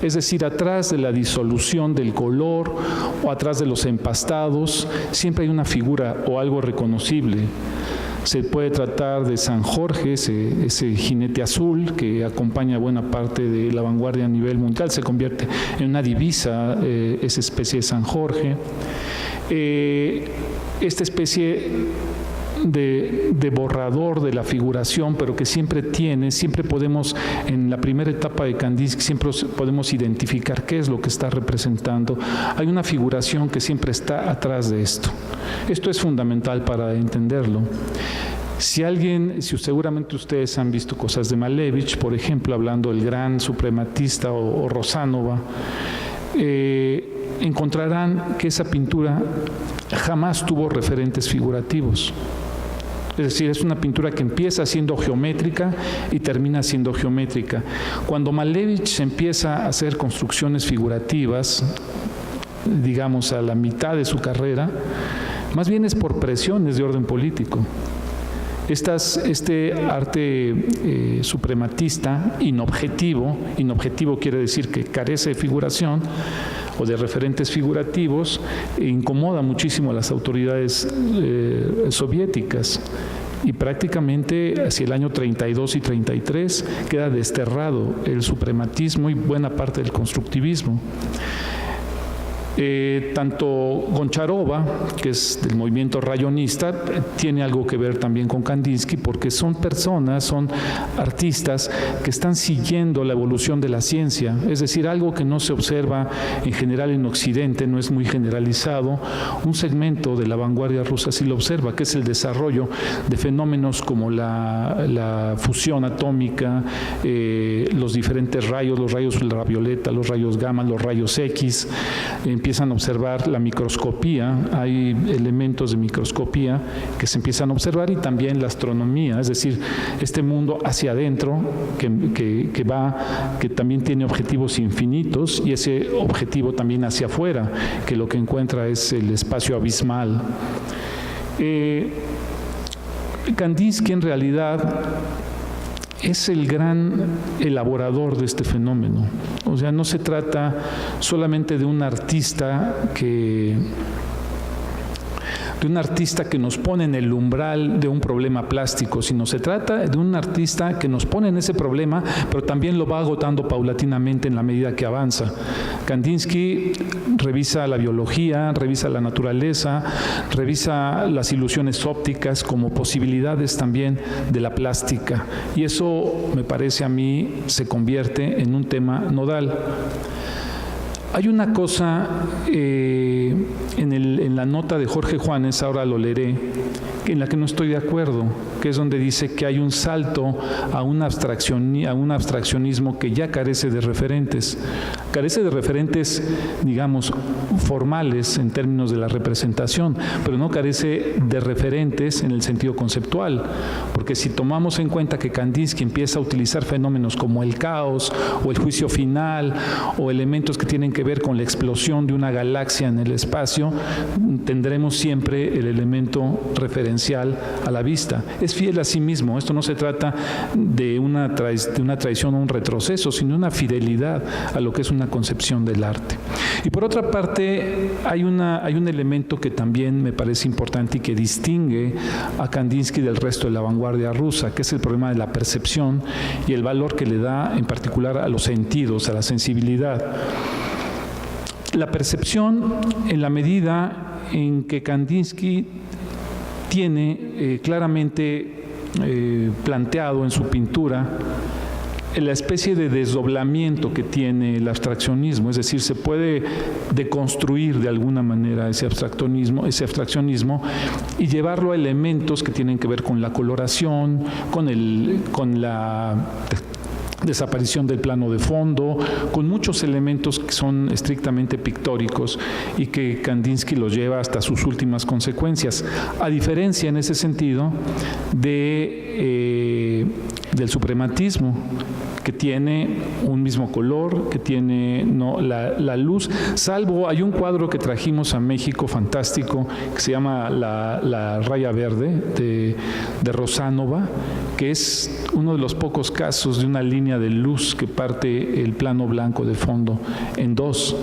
es decir, atrás de la disolución del color o atrás de los empastados siempre hay una figura o algo reconocible. Se puede tratar de San Jorge, ese jinete azul que acompaña buena parte de la vanguardia a nivel mundial, se convierte en una divisa, esa especie de San Jorge. Esta especie de borrador de la figuración, pero que siempre podemos, en la primera etapa de Kandinsky, siempre podemos identificar qué es lo que está representando. Hay una figuración que siempre está atrás de esto. Esto es fundamental para entenderlo. Seguramente ustedes han visto cosas de Malevich, por ejemplo, hablando del gran suprematista o Rosanova, encontrarán que esa pintura jamás tuvo referentes figurativos. Es decir, es una pintura que empieza siendo geométrica y termina siendo geométrica. Cuando Malevich empieza a hacer construcciones figurativas, digamos a la mitad de su carrera, más bien es por presiones de orden político. Este arte suprematista, inobjetivo quiere decir que carece de figuración o de referentes figurativos, incomoda muchísimo a las autoridades soviéticas. Y prácticamente hacia el año 32 y 33 queda desterrado el suprematismo y buena parte del constructivismo. Tanto Goncharova, que es del movimiento rayonista, tiene algo que ver también con Kandinsky, porque son artistas que están siguiendo la evolución de la ciencia, es decir, algo que no se observa en general en Occidente, no es muy generalizado. Un segmento de la vanguardia rusa sí lo observa, que es el desarrollo de fenómenos como la fusión atómica, los diferentes rayos, los rayos ultravioleta, los rayos gamma, los rayos X. Empiezan a observar la microscopía, hay elementos de microscopía que se empiezan a observar, y también la astronomía, es decir, este mundo hacia adentro que también tiene objetivos infinitos, y ese objetivo también hacia afuera, que lo que encuentra es el espacio abismal. Kandinsky en realidad es el gran elaborador de este fenómeno. O sea, no se trata solamente de un artista que nos pone en el umbral de un problema plástico, sino se trata de un artista que nos pone en ese problema, pero también lo va agotando paulatinamente en la medida que avanza. Kandinsky revisa la biología, revisa la naturaleza, revisa las ilusiones ópticas como posibilidades también de la plástica, y eso, me parece a mí, se convierte en un tema nodal. Hay una cosa en la nota de Jorge Juanes, ahora lo leeré, en la que no estoy de acuerdo, que es donde dice que hay un salto a un abstraccionismo que ya carece de referentes. Carece de referentes, digamos, formales en términos de la representación, pero no carece de referentes en el sentido conceptual, porque si tomamos en cuenta que Kandinsky empieza a utilizar fenómenos como el caos o el juicio final o elementos que tienen que que ver con la explosión de una galaxia en el espacio, tendremos siempre el elemento referencial a la vista. Es fiel a sí mismo. Esto no se trata de una traición o un retroceso, sino una fidelidad a lo que es una concepción del arte. Y por otra parte, hay un elemento que también me parece importante y que distingue a Kandinsky del resto de la vanguardia rusa, que es el problema de la percepción y el valor que le da en particular a los sentidos, a la sensibilidad. La percepción, en la medida en que Kandinsky tiene claramente planteado en su pintura la especie de desdoblamiento que tiene el abstraccionismo, es decir, se puede deconstruir de alguna manera ese abstraccionismo y llevarlo a elementos que tienen que ver con la coloración, con la desaparición del plano de fondo, con muchos elementos que son estrictamente pictóricos y que Kandinsky los lleva hasta sus últimas consecuencias, a diferencia en ese sentido del suprematismo, que tiene un mismo color, que tiene la luz, salvo hay un cuadro que trajimos a México fantástico que se llama La raya verde de Rosánova, que es uno de los pocos casos de una línea de luz que parte el plano blanco de fondo en dos.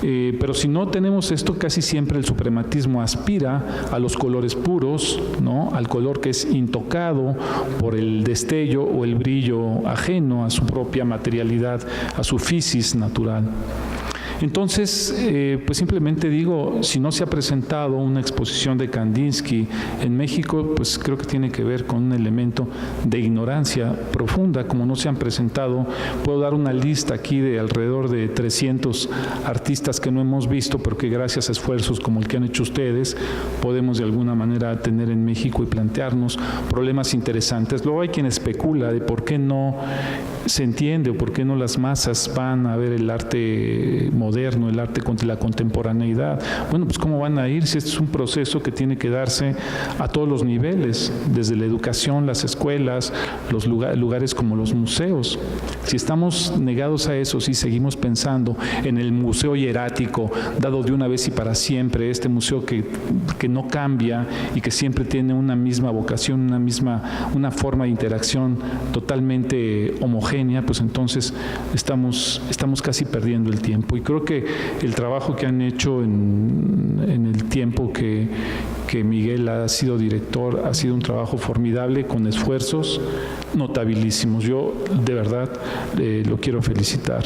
Pero si no tenemos esto, casi siempre el suprematismo aspira a los colores puros, ¿no? Al color que es intocado por el destello o el brillo ajeno a su propia materialidad, a su physis natural. Entonces, pues simplemente digo, si no se ha presentado una exposición de Kandinsky en México, pues creo que tiene que ver con un elemento de ignorancia profunda. Como no se han presentado, puedo dar una lista aquí de alrededor de 300 artistas que no hemos visto, pero que gracias a esfuerzos como el que han hecho ustedes, podemos de alguna manera tener en México y plantearnos problemas interesantes. Luego hay quien especula de por qué no se entiende o por qué no las masas van a ver el arte moderno, el arte contra la contemporaneidad. Bueno, pues ¿cómo van a ir si este es un proceso que tiene que darse a todos los niveles, desde la educación, las escuelas, los lugares como los museos? Si estamos negados a eso, si seguimos pensando en el museo hierático, dado de una vez y para siempre, este museo que no cambia y que siempre tiene una misma vocación, una forma de interacción totalmente homogénea, pues entonces estamos casi perdiendo el tiempo. Y creo que el trabajo que han hecho en el tiempo que Miguel ha sido director ha sido un trabajo formidable, con esfuerzos notabilísimos. Yo de verdad lo quiero felicitar.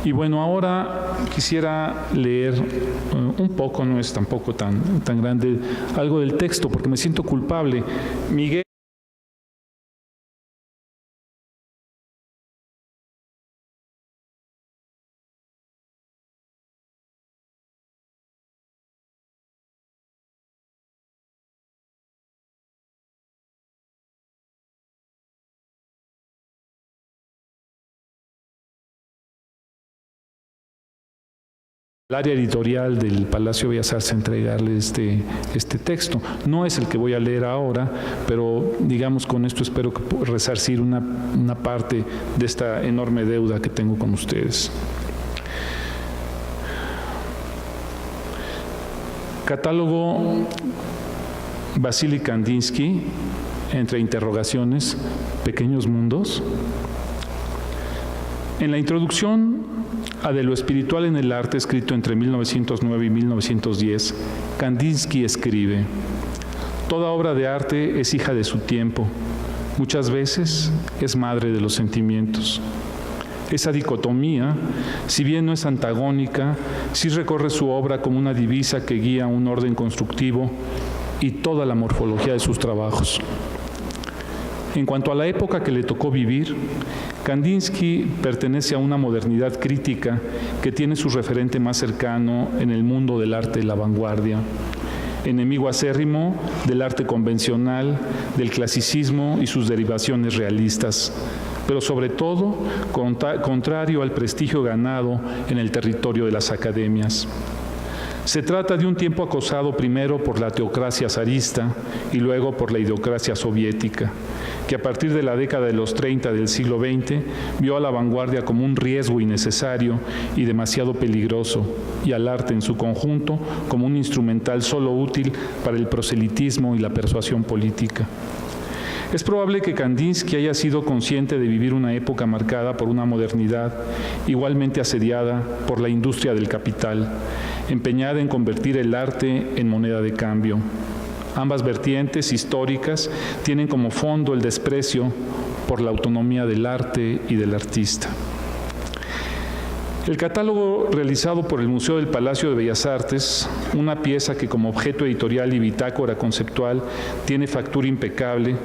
Y bueno, ahora quisiera leer un poco, no es tampoco tan grande, algo del texto, porque me siento culpable. Miguel el área editorial del Palacio Bellas Artes a entregarle este texto. No es el que voy a leer ahora, pero digamos con esto espero que resarcir una parte de esta enorme deuda que tengo con ustedes. Catálogo Vasily Kandinsky, entre interrogaciones, Pequeños mundos. En la introducción a De lo espiritual en el arte, escrito entre 1909 y 1910, Kandinsky escribe: toda obra de arte es hija de su tiempo, muchas veces es madre de los sentimientos. Esa dicotomía, si bien no es antagónica, sí recorre su obra como una divisa que guía un orden constructivo y toda la morfología de sus trabajos. En cuanto a la época que le tocó vivir, Kandinsky pertenece a una modernidad crítica que tiene su referente más cercano en el mundo del arte de la vanguardia, enemigo acérrimo del arte convencional, del clasicismo y sus derivaciones realistas, pero sobre todo contrario al prestigio ganado en el territorio de las academias. Se trata de un tiempo acosado primero por la teocracia zarista y luego por la ideocracia soviética, que a partir de la década de los 30 del siglo XX vio a la vanguardia como un riesgo innecesario y demasiado peligroso, y al arte en su conjunto como un instrumental solo útil para el proselitismo y la persuasión política. Es probable que Kandinsky haya sido consciente de vivir una época marcada por una modernidad igualmente asediada por la industria del capital, empeñada en convertir el arte en moneda de cambio. Ambas vertientes históricas tienen como fondo el desprecio por la autonomía del arte y del artista. El catálogo realizado por el Museo del Palacio de Bellas Artes, una pieza que como objeto editorial y bitácora conceptual tiene factura impecable,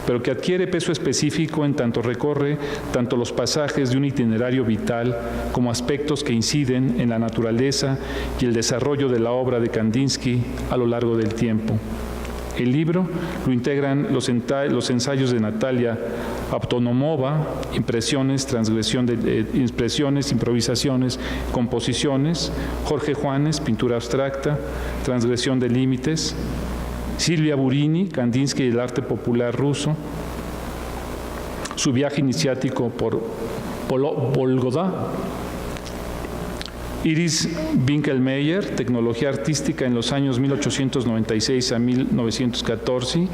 pero que adquiere peso específico en tanto recorre tanto los pasajes de un itinerario vital como aspectos que inciden en la naturaleza y el desarrollo de la obra de Kandinsky a lo largo del tiempo. El libro lo integran los ensayos de Natalia Avtonomova, impresiones, improvisaciones, composiciones, Jorge Juanes, pintura abstracta, transgresión de límites, Silvia Burini, Kandinsky y el arte popular ruso, su viaje iniciático por Volgoda, Iris Winkelmeyer, tecnología artística en los años 1896 a 1914,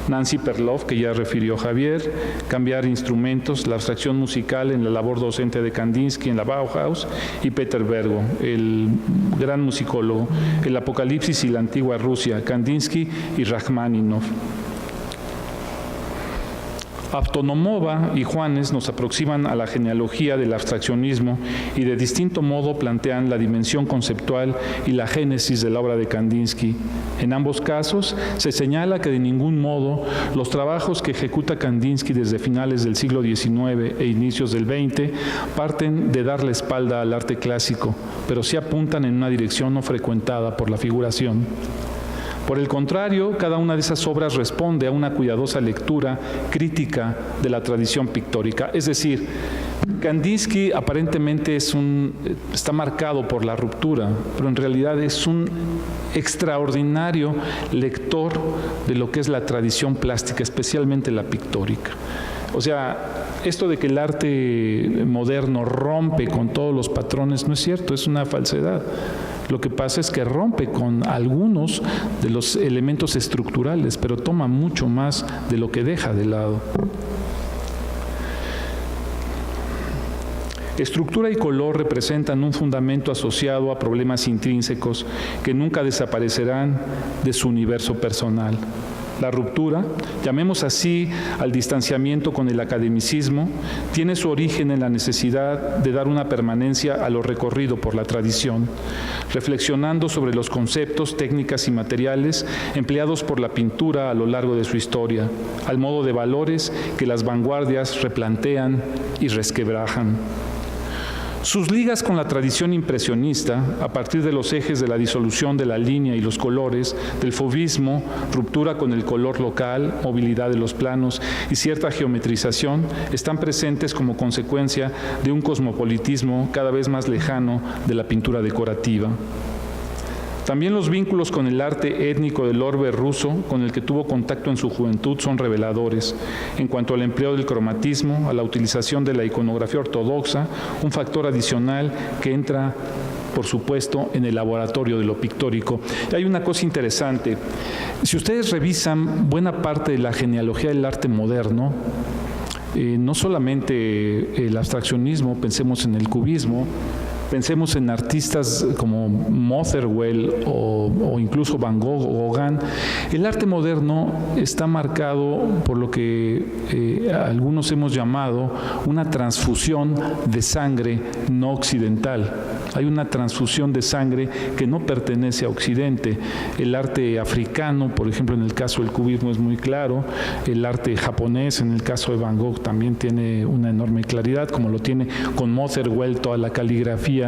Nancy Perloff, que ya refirió Javier, cambiar instrumentos, la abstracción musical en la labor docente de Kandinsky en la Bauhaus, y Peter Bergo, el gran musicólogo, el Apocalipsis y la antigua Rusia, Kandinsky y Rachmaninoff. Avtonomova y Juanes nos aproximan a la genealogía del abstraccionismo y de distinto modo plantean la dimensión conceptual y la génesis de la obra de Kandinsky. En ambos casos se señala que de ningún modo los trabajos que ejecuta Kandinsky desde finales del siglo XIX e inicios del XX parten de dar la espalda al arte clásico, pero sí apuntan en una dirección no frecuentada por la figuración. Por el contrario, cada una de esas obras responde a una cuidadosa lectura crítica de la tradición pictórica. Es decir, Kandinsky aparentemente está marcado por la ruptura, pero en realidad es un extraordinario lector de lo que es la tradición plástica, especialmente la pictórica. O sea, esto de que el arte moderno rompe con todos los patrones no es cierto, es una falsedad. Lo que pasa es que rompe con algunos de los elementos estructurales, pero toma mucho más de lo que deja de lado. Estructura y color representan un fundamento asociado a problemas intrínsecos que nunca desaparecerán de su universo personal. La ruptura, llamemos así al distanciamiento con el academicismo, tiene su origen en la necesidad de dar una permanencia a lo recorrido por la tradición, reflexionando sobre los conceptos, técnicas y materiales empleados por la pintura a lo largo de su historia, al modo de valores que las vanguardias replantean y resquebrajan. Sus ligas con la tradición impresionista, a partir de los ejes de la disolución de la línea y los colores, del fauvismo, ruptura con el color local, movilidad de los planos y cierta geometrización, están presentes como consecuencia de un cosmopolitismo cada vez más lejano de la pintura decorativa. También los vínculos con el arte étnico del orbe ruso, con el que tuvo contacto en su juventud, son reveladores. En cuanto al empleo del cromatismo, a la utilización de la iconografía ortodoxa, un factor adicional que entra, por supuesto, en el laboratorio de lo pictórico. Y hay una cosa interesante. Si ustedes revisan buena parte de la genealogía del arte moderno, no solamente el abstraccionismo, pensemos en el cubismo, pensemos en artistas como Motherwell o incluso Van Gogh o Gauguin. El arte moderno está marcado por lo que algunos hemos llamado una transfusión de sangre no occidental. Hay una transfusión de sangre que no pertenece a Occidente. El arte africano, por ejemplo, en el caso del cubismo es muy claro. El arte japonés, en el caso de Van Gogh, también tiene una enorme claridad, como lo tiene con Motherwell toda la caligrafía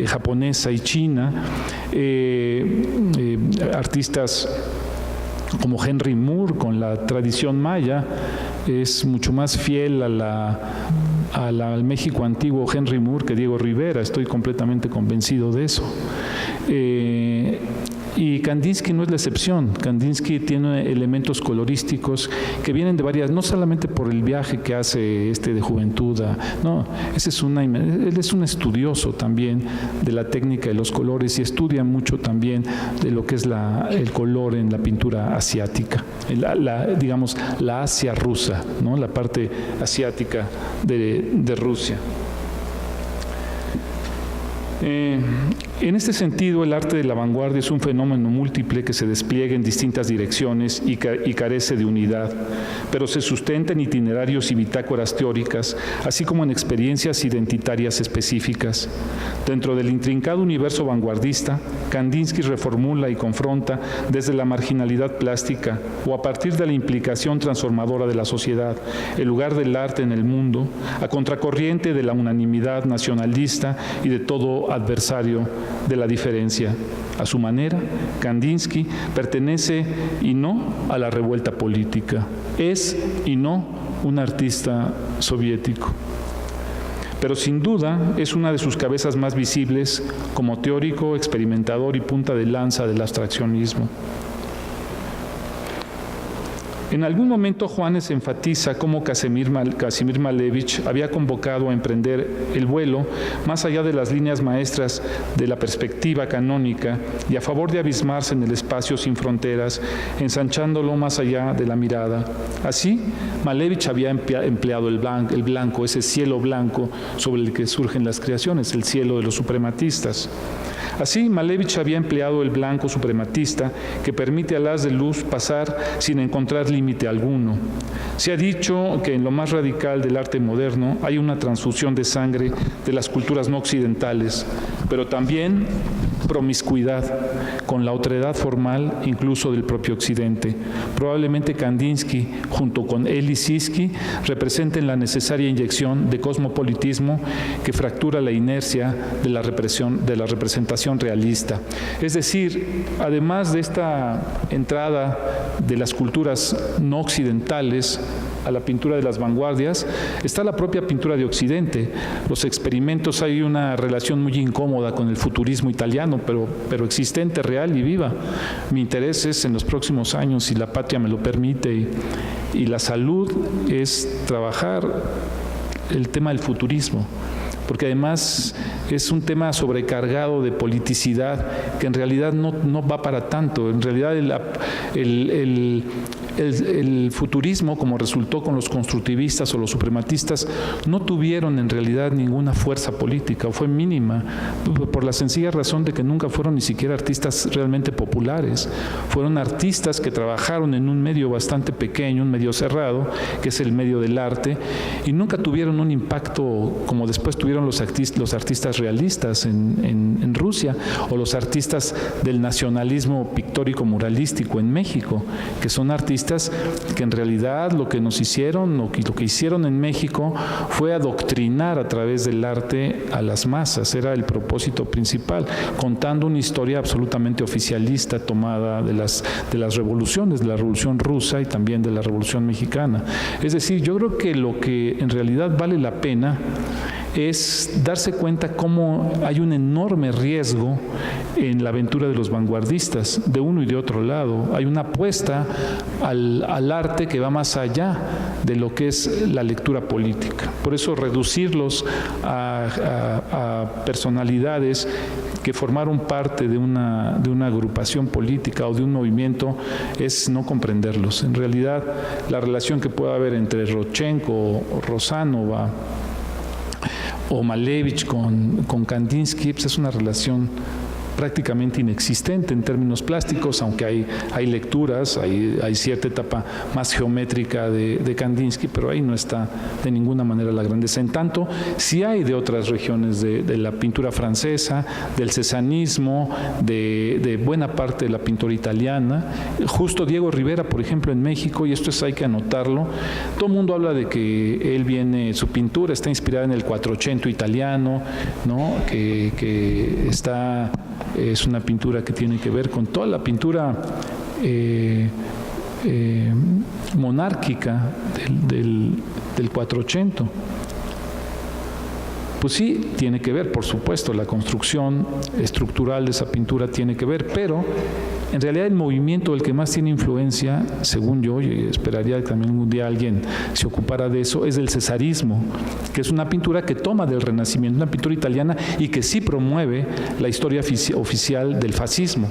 japonesa y china. Artistas como Henry Moore con la tradición maya es mucho más fiel al México antiguo Henry Moore que Diego Rivera, estoy completamente convencido de eso. Y Kandinsky no es la excepción. Kandinsky tiene elementos colorísticos que vienen de varias, no solamente por el viaje que hace de juventud, no, él es un estudioso también de la técnica de los colores y estudia mucho también de lo que es el color en la pintura asiática, digamos, la Asia rusa, ¿no? La parte asiática de Rusia. En este sentido, el arte de la vanguardia es un fenómeno múltiple que se despliega en distintas direcciones y carece de unidad, pero se sustenta en itinerarios y bitácoras teóricas, así como en experiencias identitarias específicas. Dentro del intrincado universo vanguardista, Kandinsky reformula y confronta desde la marginalidad plástica o a partir de la implicación transformadora de la sociedad, el lugar del arte en el mundo, a contracorriente de la unanimidad nacionalista y de todo adversario de la diferencia. A su manera, Kandinsky pertenece y no a la revuelta política, es y no un artista soviético. Pero sin duda es una de sus cabezas más visibles como teórico, experimentador y punta de lanza del abstraccionismo. En algún momento Juanes enfatiza cómo Casimir Malevich había convocado a emprender el vuelo más allá de las líneas maestras de la perspectiva canónica y a favor de abismarse en el espacio sin fronteras, ensanchándolo más allá de la mirada. Así, Malevich había empleado el blanco, ese cielo blanco sobre el que surgen las creaciones, el cielo de los suprematistas. Así, Malevich había empleado el blanco suprematista que permite al haz de luz pasar sin encontrar límite alguno. Se ha dicho que en lo más radical del arte moderno hay una transfusión de sangre de las culturas no occidentales, pero también promiscuidad con la otredad formal incluso del propio Occidente. Probablemente Kandinsky, junto con Elie Siski, representen la necesaria inyección de cosmopolitismo que fractura la inercia de la representación realista. Es decir, además de esta entrada de las culturas no occidentales a la pintura de las vanguardias, está la propia pintura de Occidente. Los experimentos, hay una relación muy incómoda con el futurismo italiano, pero existente, real y viva. Mi interés es en los próximos años, si la patria me lo permite, y la salud, es trabajar el tema del futurismo, porque además es un tema sobrecargado de politicidad que en realidad no va para tanto. En realidad el futurismo, como resultó con los constructivistas o los suprematistas, no tuvieron en realidad ninguna fuerza política, o fue mínima, por la sencilla razón de que nunca fueron ni siquiera artistas realmente populares. Fueron artistas que trabajaron en un medio bastante pequeño, un medio cerrado, que es el medio del arte, y nunca tuvieron un impacto como después tuvieron los artistas realistas en Rusia, o los artistas del nacionalismo pictórico muralístico en México, que son artistas que en realidad lo que nos hicieron, lo que hicieron en México fue adoctrinar a través del arte a las masas. Era el propósito principal, contando una historia absolutamente oficialista tomada de las revoluciones, de la Revolución Rusa y también de la Revolución Mexicana. Es decir, yo creo que lo que en realidad vale la pena es darse cuenta cómo hay un enorme riesgo en la aventura de los vanguardistas, de uno y de otro lado. Hay una apuesta al arte que va más allá de lo que es la lectura política. Por eso reducirlos a personalidades que formaron parte de una agrupación política o de un movimiento es no comprenderlos. En realidad, la relación que pueda haber entre Rodchenko o Rozanova o Malevich con Kandinsky es una relación prácticamente inexistente en términos plásticos, aunque hay lecturas, hay cierta etapa más geométrica de Kandinsky, pero ahí no está de ninguna manera la grandeza. En tanto, sí hay de otras regiones de la pintura francesa, del cesanismo, de buena parte de la pintura italiana. Justo Diego Rivera, por ejemplo, en México, y esto hay que anotarlo, todo el mundo habla de que su pintura está inspirada en el Quattrocento italiano, ¿no? que es una pintura que tiene que ver con toda la pintura monárquica del Quattrocento. Pues sí, tiene que ver, por supuesto, la construcción estructural de esa pintura tiene que ver, pero en realidad el movimiento del que más tiene influencia, según yo, y esperaría que también un día alguien se ocupara de eso, es del cesarismo, que es una pintura que toma del Renacimiento, una pintura italiana y que sí promueve la historia oficial del fascismo.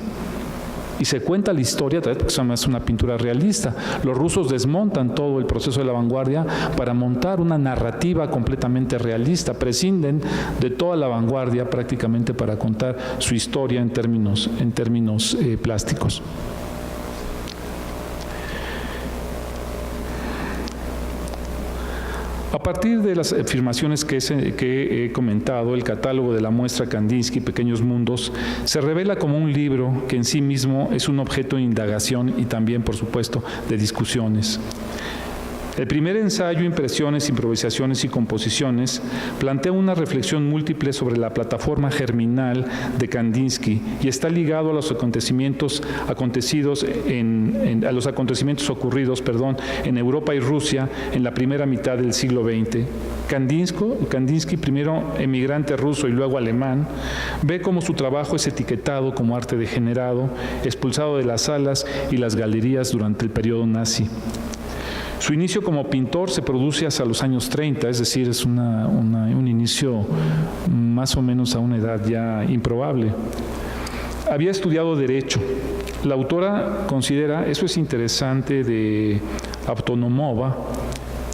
Y se cuenta la historia, porque es una pintura realista. Los rusos desmontan todo el proceso de la vanguardia para montar una narrativa completamente realista, prescinden de toda la vanguardia prácticamente para contar su historia en términos plásticos. A partir de las afirmaciones que he comentado, el catálogo de la muestra Kandinsky, Pequeños Mundos, se revela como un libro que en sí mismo es un objeto de indagación y también, por supuesto, de discusiones. El primer ensayo, Impresiones, Improvisaciones y Composiciones, plantea una reflexión múltiple sobre la plataforma germinal de Kandinsky y está ligado a los acontecimientos ocurridos en Europa y Rusia en la primera mitad del siglo XX. Kandinsky, primero emigrante ruso y luego alemán, ve cómo su trabajo es etiquetado como arte degenerado, expulsado de las salas y las galerías durante el periodo nazi. Su inicio como pintor se produce hasta los años 30, es decir, es un inicio más o menos a una edad ya improbable. Había estudiado Derecho. La autora considera, eso es interesante de Avtonomova,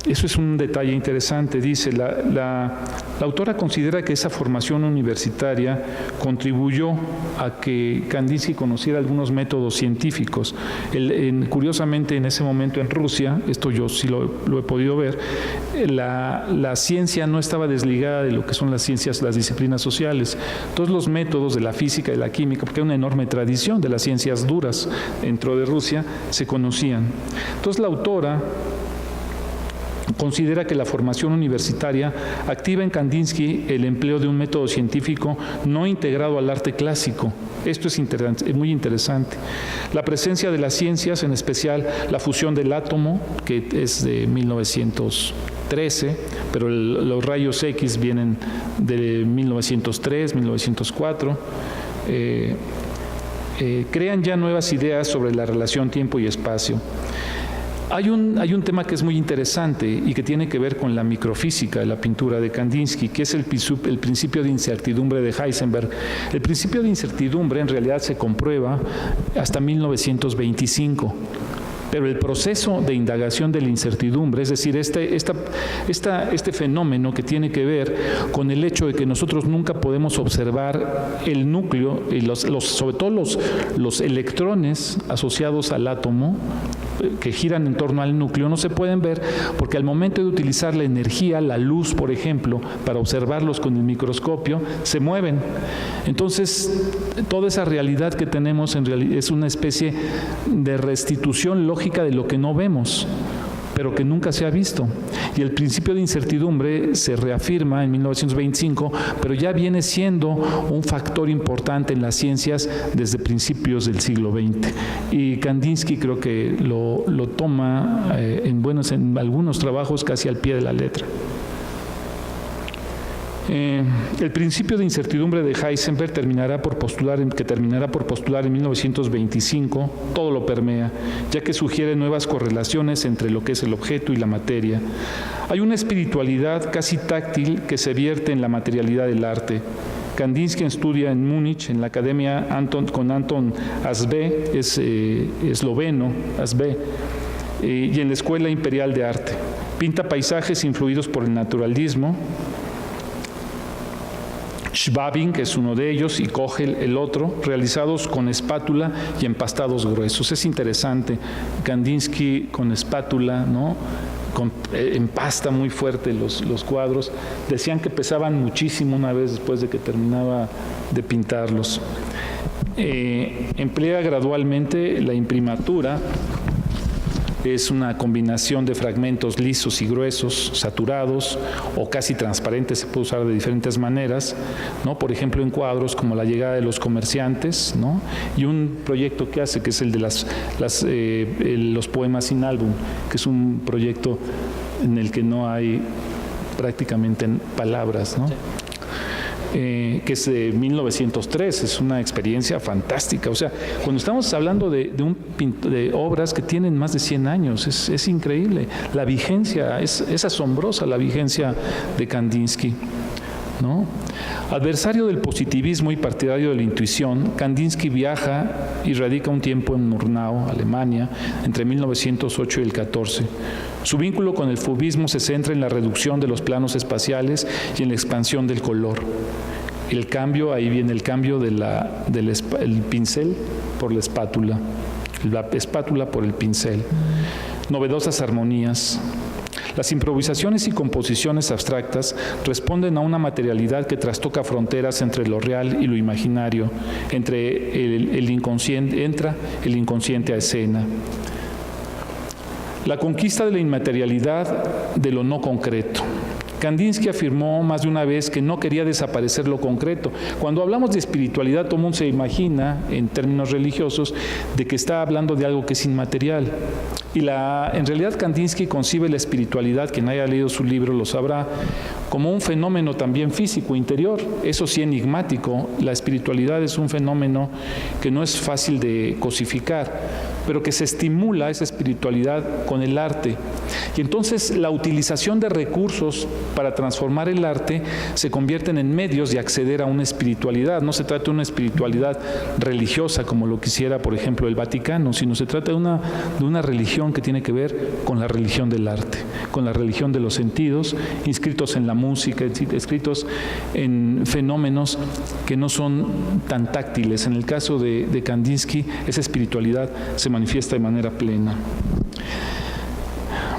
eso es un detalle interesante, dice, la autora considera que esa formación universitaria contribuyó a que Kandinsky conociera algunos métodos científicos. Curiosamente, en ese momento en Rusia, esto yo sí lo he podido ver, la ciencia no estaba desligada de lo que son las ciencias, las disciplinas sociales. Todos los métodos de la física y la química, porque hay una enorme tradición de las ciencias duras dentro de Rusia, se conocían. Entonces la autora considera que la formación universitaria activa en Kandinsky el empleo de un método científico no integrado al arte clásico. Esto es muy interesante. La presencia de las ciencias, en especial la fusión del átomo, que es de 1913, pero los rayos X vienen de 1903, 1904, crean ya nuevas ideas sobre la relación tiempo y espacio. Hay un tema que es muy interesante y que tiene que ver con la microfísica de la pintura de Kandinsky, que es el principio de incertidumbre de Heisenberg. El principio de incertidumbre en realidad se comprueba hasta 1925. Pero el proceso de indagación de la incertidumbre, es decir, este fenómeno que tiene que ver con el hecho de que nosotros nunca podemos observar el núcleo y sobre todo los electrones asociados al átomo que giran en torno al núcleo, no se pueden ver porque al momento de utilizar la energía, la luz, por ejemplo, para observarlos con el microscopio, se mueven. Entonces, toda esa realidad que tenemos en realidad es una especie de restitución lógica de lo que no vemos, pero que nunca se ha visto. Y el principio de incertidumbre se reafirma en 1925, pero ya viene siendo un factor importante en las ciencias desde principios del siglo XX. Y Kandinsky creo que lo toma en algunos trabajos casi al pie de la letra. El principio de incertidumbre de Heisenberg terminará por postular en 1925, todo lo permea, ya que sugiere nuevas correlaciones entre lo que es el objeto y la materia. Hay una espiritualidad casi táctil que se vierte en la materialidad del arte. Kandinsky estudia en Múnich, en la Academia con Anton Asbe, es esloveno, Asbe, y en la Escuela Imperial de Arte. Pinta paisajes influidos por el naturalismo. Schwabing, que es uno de ellos, y Kogel, el otro, realizados con espátula y empastados gruesos. Es interesante, Kandinsky con espátula, ¿no? Empasta muy fuerte los cuadros. Decían que pesaban muchísimo una vez después de que terminaba de pintarlos. Emplea gradualmente la imprimatura. Es una combinación de fragmentos lisos y gruesos, saturados o casi transparentes, se puede usar de diferentes maneras, ¿no? Por ejemplo, en cuadros como La llegada de los comerciantes, ¿no? Y un proyecto que hace, que es el de los poemas sin álbum, que es un proyecto en el que no hay prácticamente en palabras, ¿no? Sí. Que es de 1903, es una experiencia fantástica. O sea, cuando estamos hablando de obras que tienen más de 100 años, es increíble. La vigencia, es asombrosa la vigencia de Kandinsky, ¿no? Adversario del positivismo y partidario de la intuición, Kandinsky viaja y radica un tiempo en Murnau, Alemania, entre 1908 y el 14. Su vínculo con el fauvismo se centra en la reducción de los planos espaciales y en la expansión del color. El cambio, ahí viene el cambio del pincel por la espátula por el pincel. Novedosas armonías. Las improvisaciones y composiciones abstractas responden a una materialidad que trastoca fronteras entre lo real y lo imaginario, entra el inconsciente a escena. La conquista de la inmaterialidad de lo no concreto. Kandinsky afirmó más de una vez que no quería desaparecer lo concreto. Cuando hablamos de espiritualidad, todo el mundo se imagina, en términos religiosos, de que está hablando de algo que es inmaterial. Y en realidad Kandinsky concibe la espiritualidad, quien haya leído su libro lo sabrá, como un fenómeno también físico, interior, eso sí enigmático. La espiritualidad es un fenómeno que no es fácil de cosificar, pero que se estimula esa espiritualidad con el arte. Y entonces la utilización de recursos para transformar el arte se convierten en medios de acceder a una espiritualidad. No se trata de una espiritualidad religiosa como lo quisiera, por ejemplo, el Vaticano, sino se trata de una religión que tiene que ver con la religión del arte, con la religión de los sentidos, inscritos en la música, escritos en fenómenos que no son tan táctiles. En el caso de Kandinsky, esa espiritualidad se manifiesta de manera plena.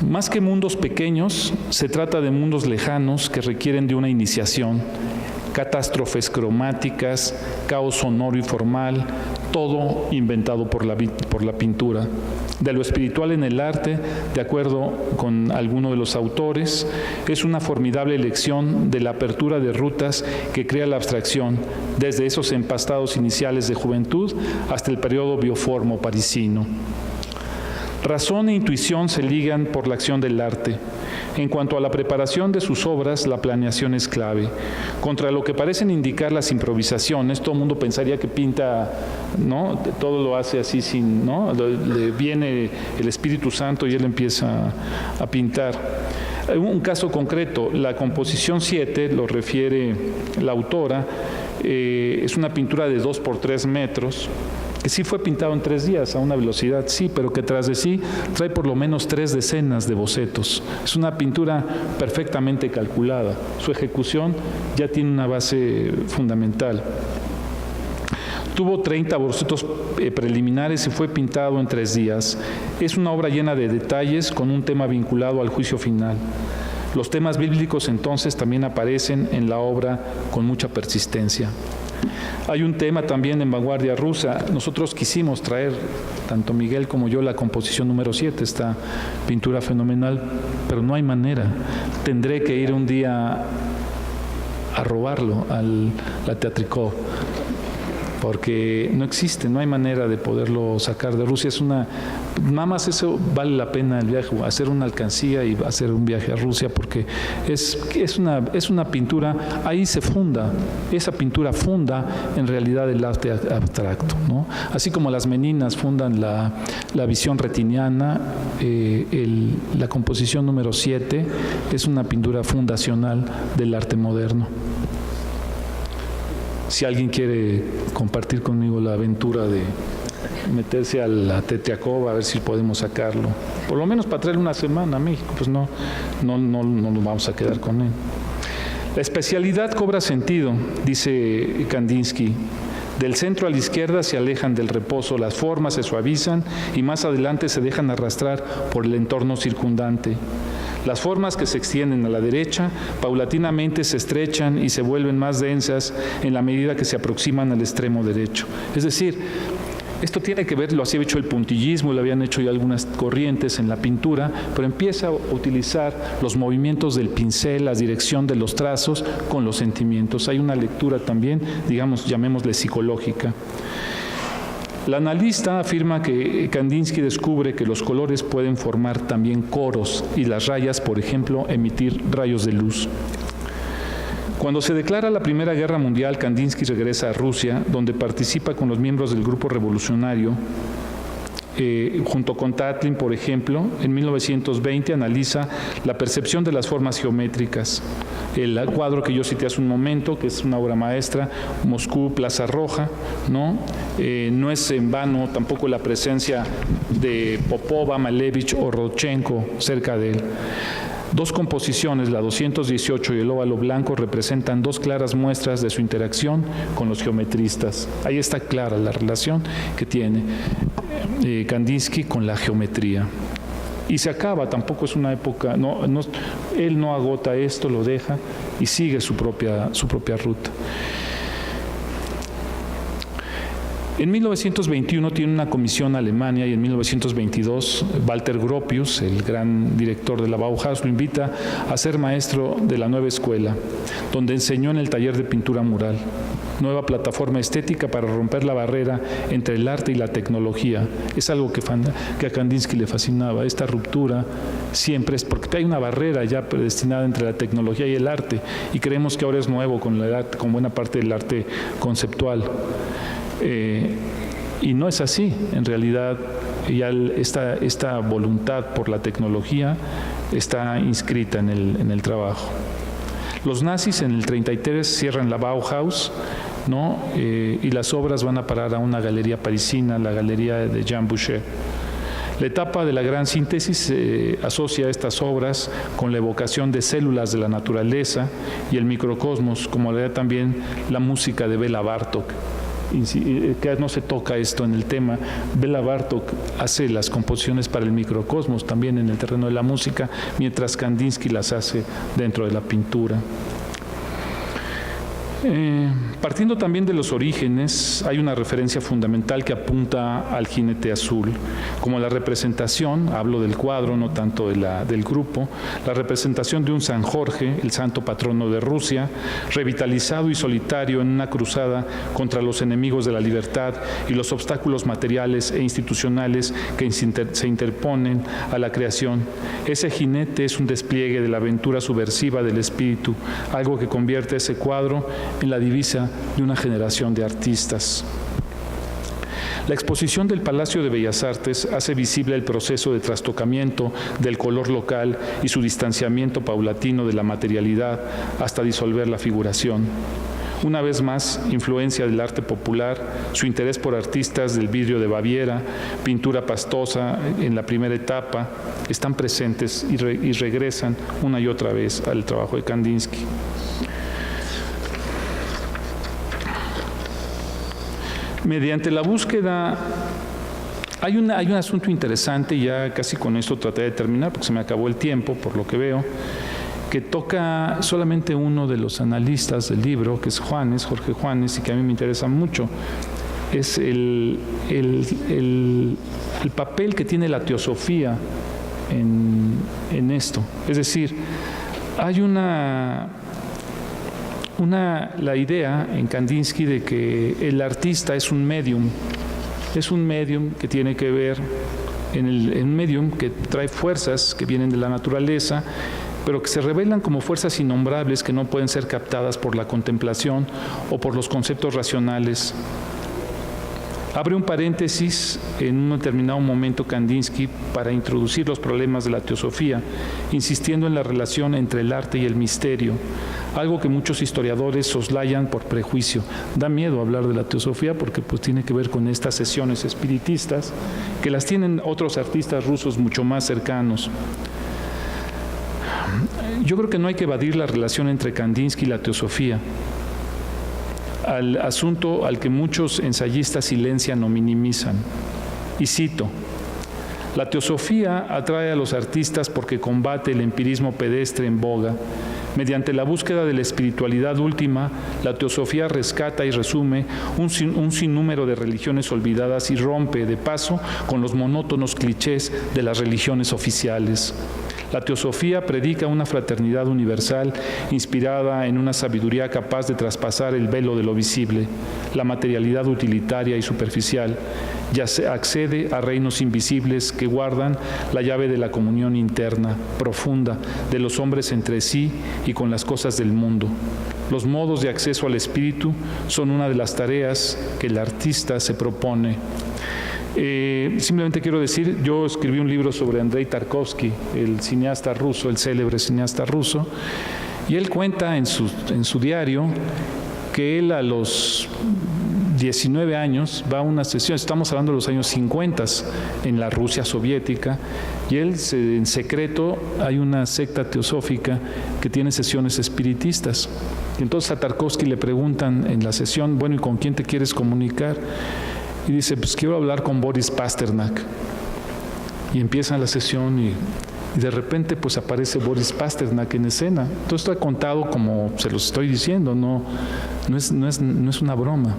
Más que mundos pequeños, se trata de mundos lejanos que requieren de una iniciación, catástrofes cromáticas, caos sonoro y formal, todo inventado por la pintura. De lo espiritual en el arte, de acuerdo con alguno de los autores, es una formidable elección de la apertura de rutas que crea la abstracción, desde esos empastados iniciales de juventud hasta el periodo bioformo parisino. Razón e intuición se ligan por la acción del arte. En cuanto a la preparación de sus obras, la planeación es clave. Contra lo que parecen indicar las improvisaciones, todo el mundo pensaría que pinta, ¿no? Todo lo hace así sin, ¿no? Le viene el Espíritu Santo y él empieza a pintar. Un caso concreto, la composición 7, lo refiere la autora, es una pintura de 2 por 3 metros, que sí fue pintado en 3 días a una velocidad, sí, pero que tras de sí trae por lo menos 3 decenas de bocetos. Es una pintura perfectamente calculada. Su ejecución ya tiene una base fundamental. Tuvo 30 bocetos preliminares y fue pintado en 3 días. Es una obra llena de detalles con un tema vinculado al juicio final. Los temas bíblicos entonces también aparecen en la obra con mucha persistencia. Hay un tema también en vanguardia rusa. Nosotros quisimos traer, tanto Miguel como yo, la composición número 7, esta pintura fenomenal, pero no hay manera. Tendré que ir un día a robarlo a la Teatrikov, porque no existe, no hay manera de poderlo sacar de Rusia. Nada más eso vale la pena el viaje, hacer una alcancía y hacer un viaje a Rusia, porque es una pintura, ahí se funda, esa pintura funda en realidad el arte abstracto, ¿no? Así como las meninas fundan la visión retiniana, la composición número 7 es una pintura fundacional del arte moderno. Si alguien quiere compartir conmigo la aventura de meterse a la Teatrikov, a ver si podemos sacarlo, por lo menos para traerle una semana a México, pues no nos vamos a quedar con él. La especialidad cobra sentido, dice Kandinsky. Del centro a la izquierda se alejan del reposo, las formas se suavizan y más adelante se dejan arrastrar por el entorno circundante. Las formas que se extienden a la derecha paulatinamente se estrechan y se vuelven más densas en la medida que se aproximan al extremo derecho. Es decir, esto tiene que ver, lo había hecho el puntillismo, lo habían hecho ya algunas corrientes en la pintura, pero empieza a utilizar los movimientos del pincel, la dirección de los trazos con los sentimientos. Hay una lectura también, digamos, llamémosle psicológica. La analista afirma que Kandinsky descubre que los colores pueden formar también coros y las rayas, por ejemplo, emitir rayos de luz. Cuando se declara la Primera Guerra Mundial, Kandinsky regresa a Rusia, donde participa con los miembros del grupo revolucionario. Junto con Tatlin, por ejemplo, en 1920 analiza la percepción de las formas geométricas. El cuadro que yo cité hace un momento, que es una obra maestra, Moscú, Plaza Roja, ¿no? No es en vano tampoco la presencia de Popova, Malevich o Rodchenko cerca de él. Dos composiciones, la 218 y el óvalo blanco, representan dos claras muestras de su interacción con los geometristas. Ahí está clara la relación que tiene Kandinsky con la geometría. Y se acaba, tampoco es una época, él no agota esto, lo deja y sigue su propia ruta. En 1921 tiene una comisión a Alemania y en 1922 Walter Gropius, el gran director de la Bauhaus, lo invita a ser maestro de la nueva escuela, donde enseñó en el taller de pintura mural. Nueva plataforma estética para romper la barrera entre el arte y la tecnología. Es algo que a Kandinsky le fascinaba. Esta ruptura siempre es porque hay una barrera ya predestinada entre la tecnología y el arte, y creemos que ahora es nuevo con buena parte del arte conceptual. Y no es así, en realidad ya esta voluntad por la tecnología está inscrita en el trabajo. Los nazis en el 33 cierran la Bauhaus, ¿no? Y las obras van a parar a una galería parisina, la galería de Jean Boucher. La etapa de la gran síntesis asocia estas obras con la evocación de células de la naturaleza y el microcosmos, como le da también la música de Béla Bartók. Que no se toca esto en el tema. Béla Bartók hace las composiciones para el microcosmos también en el terreno de la música, mientras Kandinsky las hace dentro de la pintura. Partiendo también de los orígenes, hay una referencia fundamental que apunta al jinete azul, como la representación, hablo del cuadro, no tanto del grupo, la representación de un San Jorge, el santo patrono de Rusia, revitalizado y solitario en una cruzada contra los enemigos de la libertad y los obstáculos materiales e institucionales que se interponen a la creación. Ese jinete es un despliegue de la aventura subversiva del espíritu, algo que convierte ese cuadro en la divisa de una generación de artistas. La exposición del Palacio de Bellas Artes hace visible el proceso de trastocamiento del color local y su distanciamiento paulatino de la materialidad hasta disolver la figuración. Una vez más, influencia del arte popular, su interés por artistas del vidrio de Baviera, pintura pastosa en la primera etapa, están presentes y regresan una y otra vez al trabajo de Kandinsky. Mediante la búsqueda, hay un asunto interesante, y ya casi con esto traté de terminar porque se me acabó el tiempo, por lo que veo, que toca solamente uno de los analistas del libro, que es Jorge Juanes, y que a mí me interesa mucho. Es el papel que tiene la teosofía en esto. Es decir, hay la idea en Kandinsky de que el artista es un medium que tiene que ver en un medium que trae fuerzas que vienen de la naturaleza, pero que se revelan como fuerzas innombrables que no pueden ser captadas por la contemplación o por los conceptos racionales. Abre un paréntesis en un determinado momento Kandinsky para introducir los problemas de la teosofía, insistiendo en la relación entre el arte y el misterio, algo que muchos historiadores soslayan por prejuicio. Da miedo hablar de la teosofía porque pues tiene que ver con estas sesiones espiritistas que las tienen otros artistas rusos mucho más cercanos. Yo creo que no hay que evadir la relación entre Kandinsky y la teosofía, al asunto al que muchos ensayistas silencian o minimizan. Y cito: la teosofía atrae a los artistas porque combate el empirismo pedestre en boga. Mediante la búsqueda de la espiritualidad última, la teosofía rescata y resume un sinnúmero de religiones olvidadas y rompe, de paso, con los monótonos clichés de las religiones oficiales. La teosofía predica una fraternidad universal inspirada en una sabiduría capaz de traspasar el velo de lo visible, la materialidad utilitaria y superficial, ya se accede a reinos invisibles que guardan la llave de la comunión interna, profunda, de los hombres entre sí y con las cosas del mundo. Los modos de acceso al espíritu son una de las tareas que el artista se propone. Simplemente quiero decir, yo escribí un libro sobre Andrei Tarkovsky, el cineasta ruso, el célebre cineasta ruso, y él cuenta en su diario que él a los 19 años va a una sesión, estamos hablando de los años 50 en la Rusia soviética, y él en secreto hay una secta teosófica que tiene sesiones espiritistas. Y entonces a Tarkovsky le preguntan en la sesión, bueno, ¿y con quién te quieres comunicar? Y dice, pues quiero hablar con Boris Pasternak. Y empieza la sesión y de repente pues aparece Boris Pasternak en escena. Todo esto ha contado como se los estoy diciendo, no es una broma.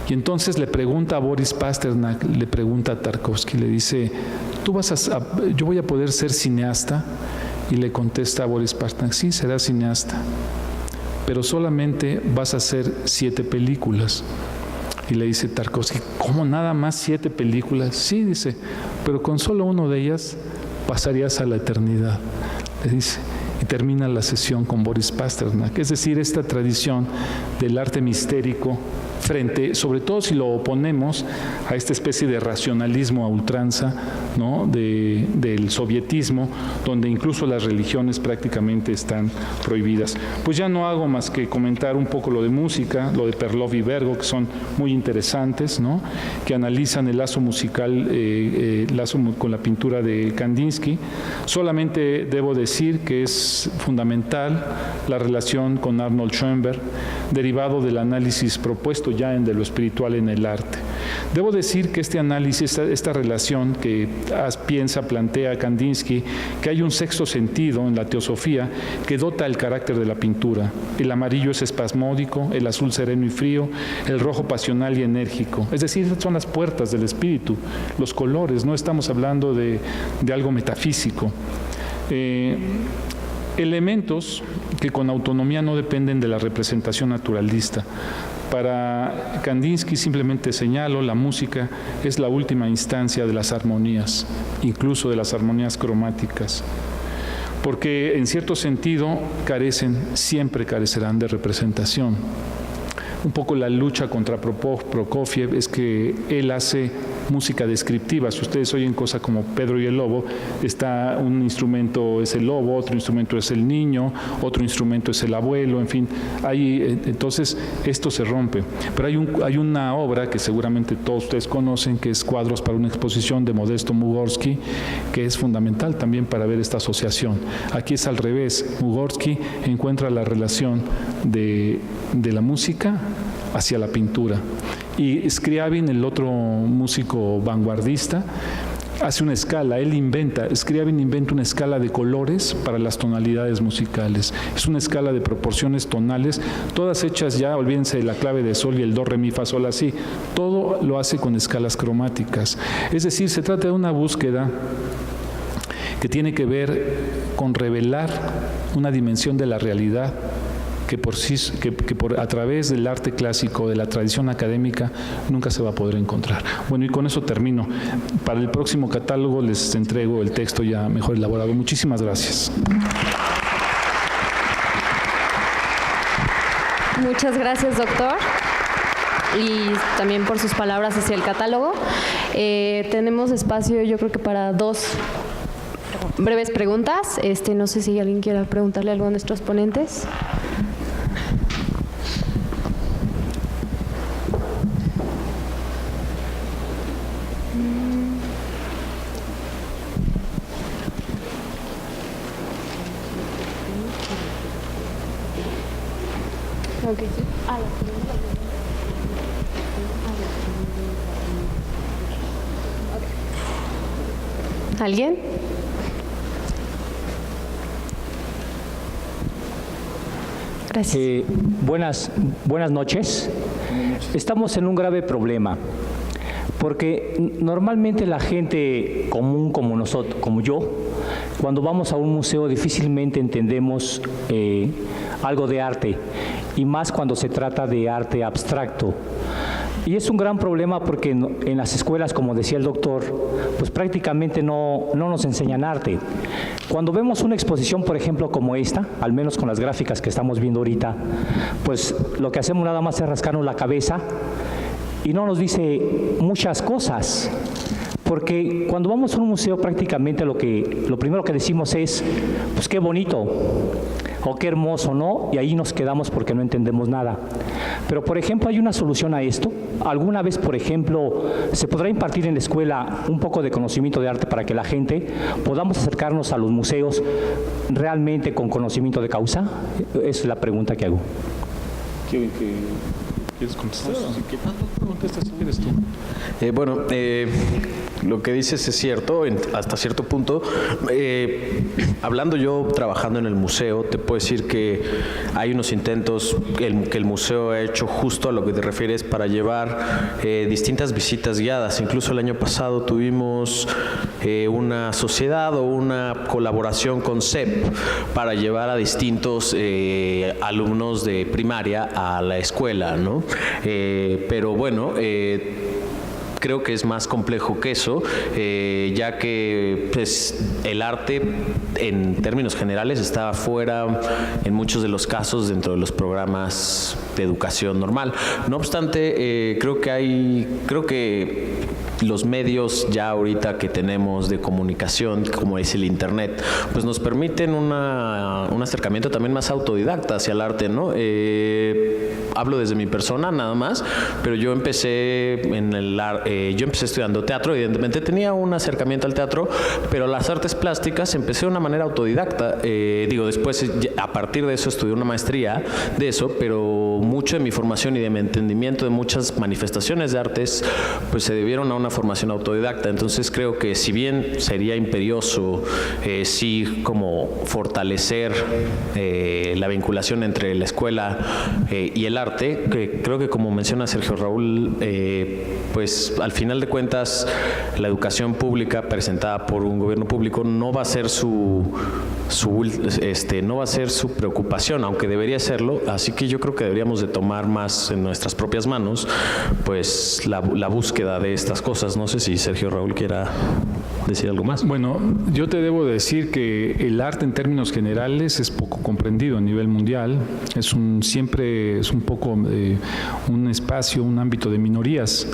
Y entonces le pregunta a Boris Pasternak, le pregunta a Tarkovsky, le dice, yo voy a poder ser cineasta. Y le contesta a Boris Pasternak, sí, serás cineasta, pero solamente vas a hacer 7 películas. Y le dice Tarkovsky, ¿cómo nada más 7 películas? Sí, dice, pero con solo una de ellas pasarías a la eternidad, le dice. Y termina la sesión con Boris Pasternak. Es decir, esta tradición del arte mistérico frente, sobre todo si lo oponemos a esta especie de racionalismo a ultranza, ¿no?, del sovietismo, donde incluso las religiones prácticamente están prohibidas. Pues ya no hago más que comentar un poco lo de música, lo de Perlov y Vergo, que son muy interesantes, ¿no?, que analizan el lazo musical, lazo con la pintura de Kandinsky. Solamente debo decir que es fundamental la relación con Arnold Schoenberg, derivado del análisis propuesto ya de lo espiritual en el arte. Debo decir que este análisis, esta relación que plantea Kandinsky, que hay un sexto sentido en la teosofía que dota el carácter de la pintura. El amarillo es espasmódico, el azul sereno y frío, el rojo pasional y enérgico. Es decir, son las puertas del espíritu, los colores, no estamos hablando de algo metafísico. Elementos que con autonomía no dependen de la representación naturalista. Para Kandinsky, simplemente señalo, la música es la última instancia de las armonías, incluso de las armonías cromáticas, porque en cierto sentido siempre carecerán de representación. Un poco la lucha contra Prokofiev es que él hace música descriptiva. Si ustedes oyen cosas como Pedro y el Lobo, un instrumento es el lobo, otro instrumento es el niño, otro instrumento es el abuelo, en fin. Entonces esto se rompe. Pero hay una obra que seguramente todos ustedes conocen, que es Cuadros para una exposición de Modesto Mugorsky, que es fundamental también para ver esta asociación. Aquí es al revés. Mugorsky encuentra la relación de la música hacia la pintura. Y Scriabin, el otro músico vanguardista, hace una escala, Scriabin inventa una escala de colores para las tonalidades musicales. Es una escala de proporciones tonales, todas hechas ya, olvídense de la clave de sol y el do, re, mi, fa, sol, así. Todo lo hace con escalas cromáticas. Es decir, se trata de una búsqueda que tiene que ver con revelar una dimensión de la realidad que a través del arte clásico, de la tradición académica, nunca se va a poder encontrar. Bueno, y con eso termino. Para el próximo catálogo les entrego el texto ya mejor elaborado. Muchísimas gracias. Muchas gracias, doctor, y también por sus palabras hacia el catálogo. Tenemos espacio, yo creo que para 2 breves preguntas. No sé si alguien quiera preguntarle algo a nuestros ponentes. Okay. ¿Alguien? Gracias. Buenas noches. Estamos en un grave problema, Porque normalmente la gente común como nosotros, como yo, cuando vamos a un museo difícilmente entendemos algo de arte, y más cuando se trata de arte abstracto. Y es un gran problema porque en las escuelas, como decía el doctor, pues prácticamente no nos enseñan arte. Cuando vemos una exposición, por ejemplo, como esta, al menos con las gráficas que estamos viendo ahorita, pues lo que hacemos nada más es rascarnos la cabeza y no nos dice muchas cosas. Porque cuando vamos a un museo prácticamente lo primero que decimos es, pues qué bonito, o qué hermoso, ¿no? Y ahí nos quedamos porque no entendemos nada. Pero, por ejemplo, ¿hay una solución a esto? ¿Alguna vez, por ejemplo, se podrá impartir en la escuela un poco de conocimiento de arte para que la gente podamos acercarnos a los museos realmente con conocimiento de causa? Esa es la pregunta que hago. ¿Quieres contestar? Contesta si quieres tú. Lo que dices es cierto, hasta cierto punto. Hablando yo, trabajando en el museo, te puedo decir que hay unos intentos que el museo ha hecho justo a lo que te refieres para llevar distintas visitas guiadas. Incluso el año pasado tuvimos una sociedad o una colaboración con CEP para llevar a distintos alumnos de primaria a la escuela, ¿no? Pero bueno, creo que es más complejo que eso, ya que pues, el arte en términos generales está fuera en muchos de los casos dentro de los programas de educación normal. No obstante, creo que los medios ya ahorita que tenemos de comunicación, como es el internet, pues nos permiten un acercamiento también más autodidacta hacia el arte, ¿no? Hablo desde mi persona nada más, pero yo empecé estudiando teatro, evidentemente tenía un acercamiento al teatro, pero las artes plásticas empecé de una manera autodidacta. Después a partir de eso estudié una maestría de eso, pero mucho de mi formación y de mi entendimiento de muchas manifestaciones de artes pues se debieron a una formación autodidacta. Entonces creo que si bien sería imperioso sí como fortalecer la vinculación entre la escuela y el arte, que creo que como menciona Sergio Raúl, pues al final de cuentas la educación pública presentada por un gobierno público no va a ser no va a ser su preocupación, aunque debería serlo. Así que yo creo que deberíamos de tomar más en nuestras propias manos pues la búsqueda de estas cosas. No sé si Sergio Raúl quiera decir algo más. Bueno, yo te debo decir que el arte en términos generales es poco comprendido a nivel mundial. Siempre es un poco un espacio, un ámbito de minorías.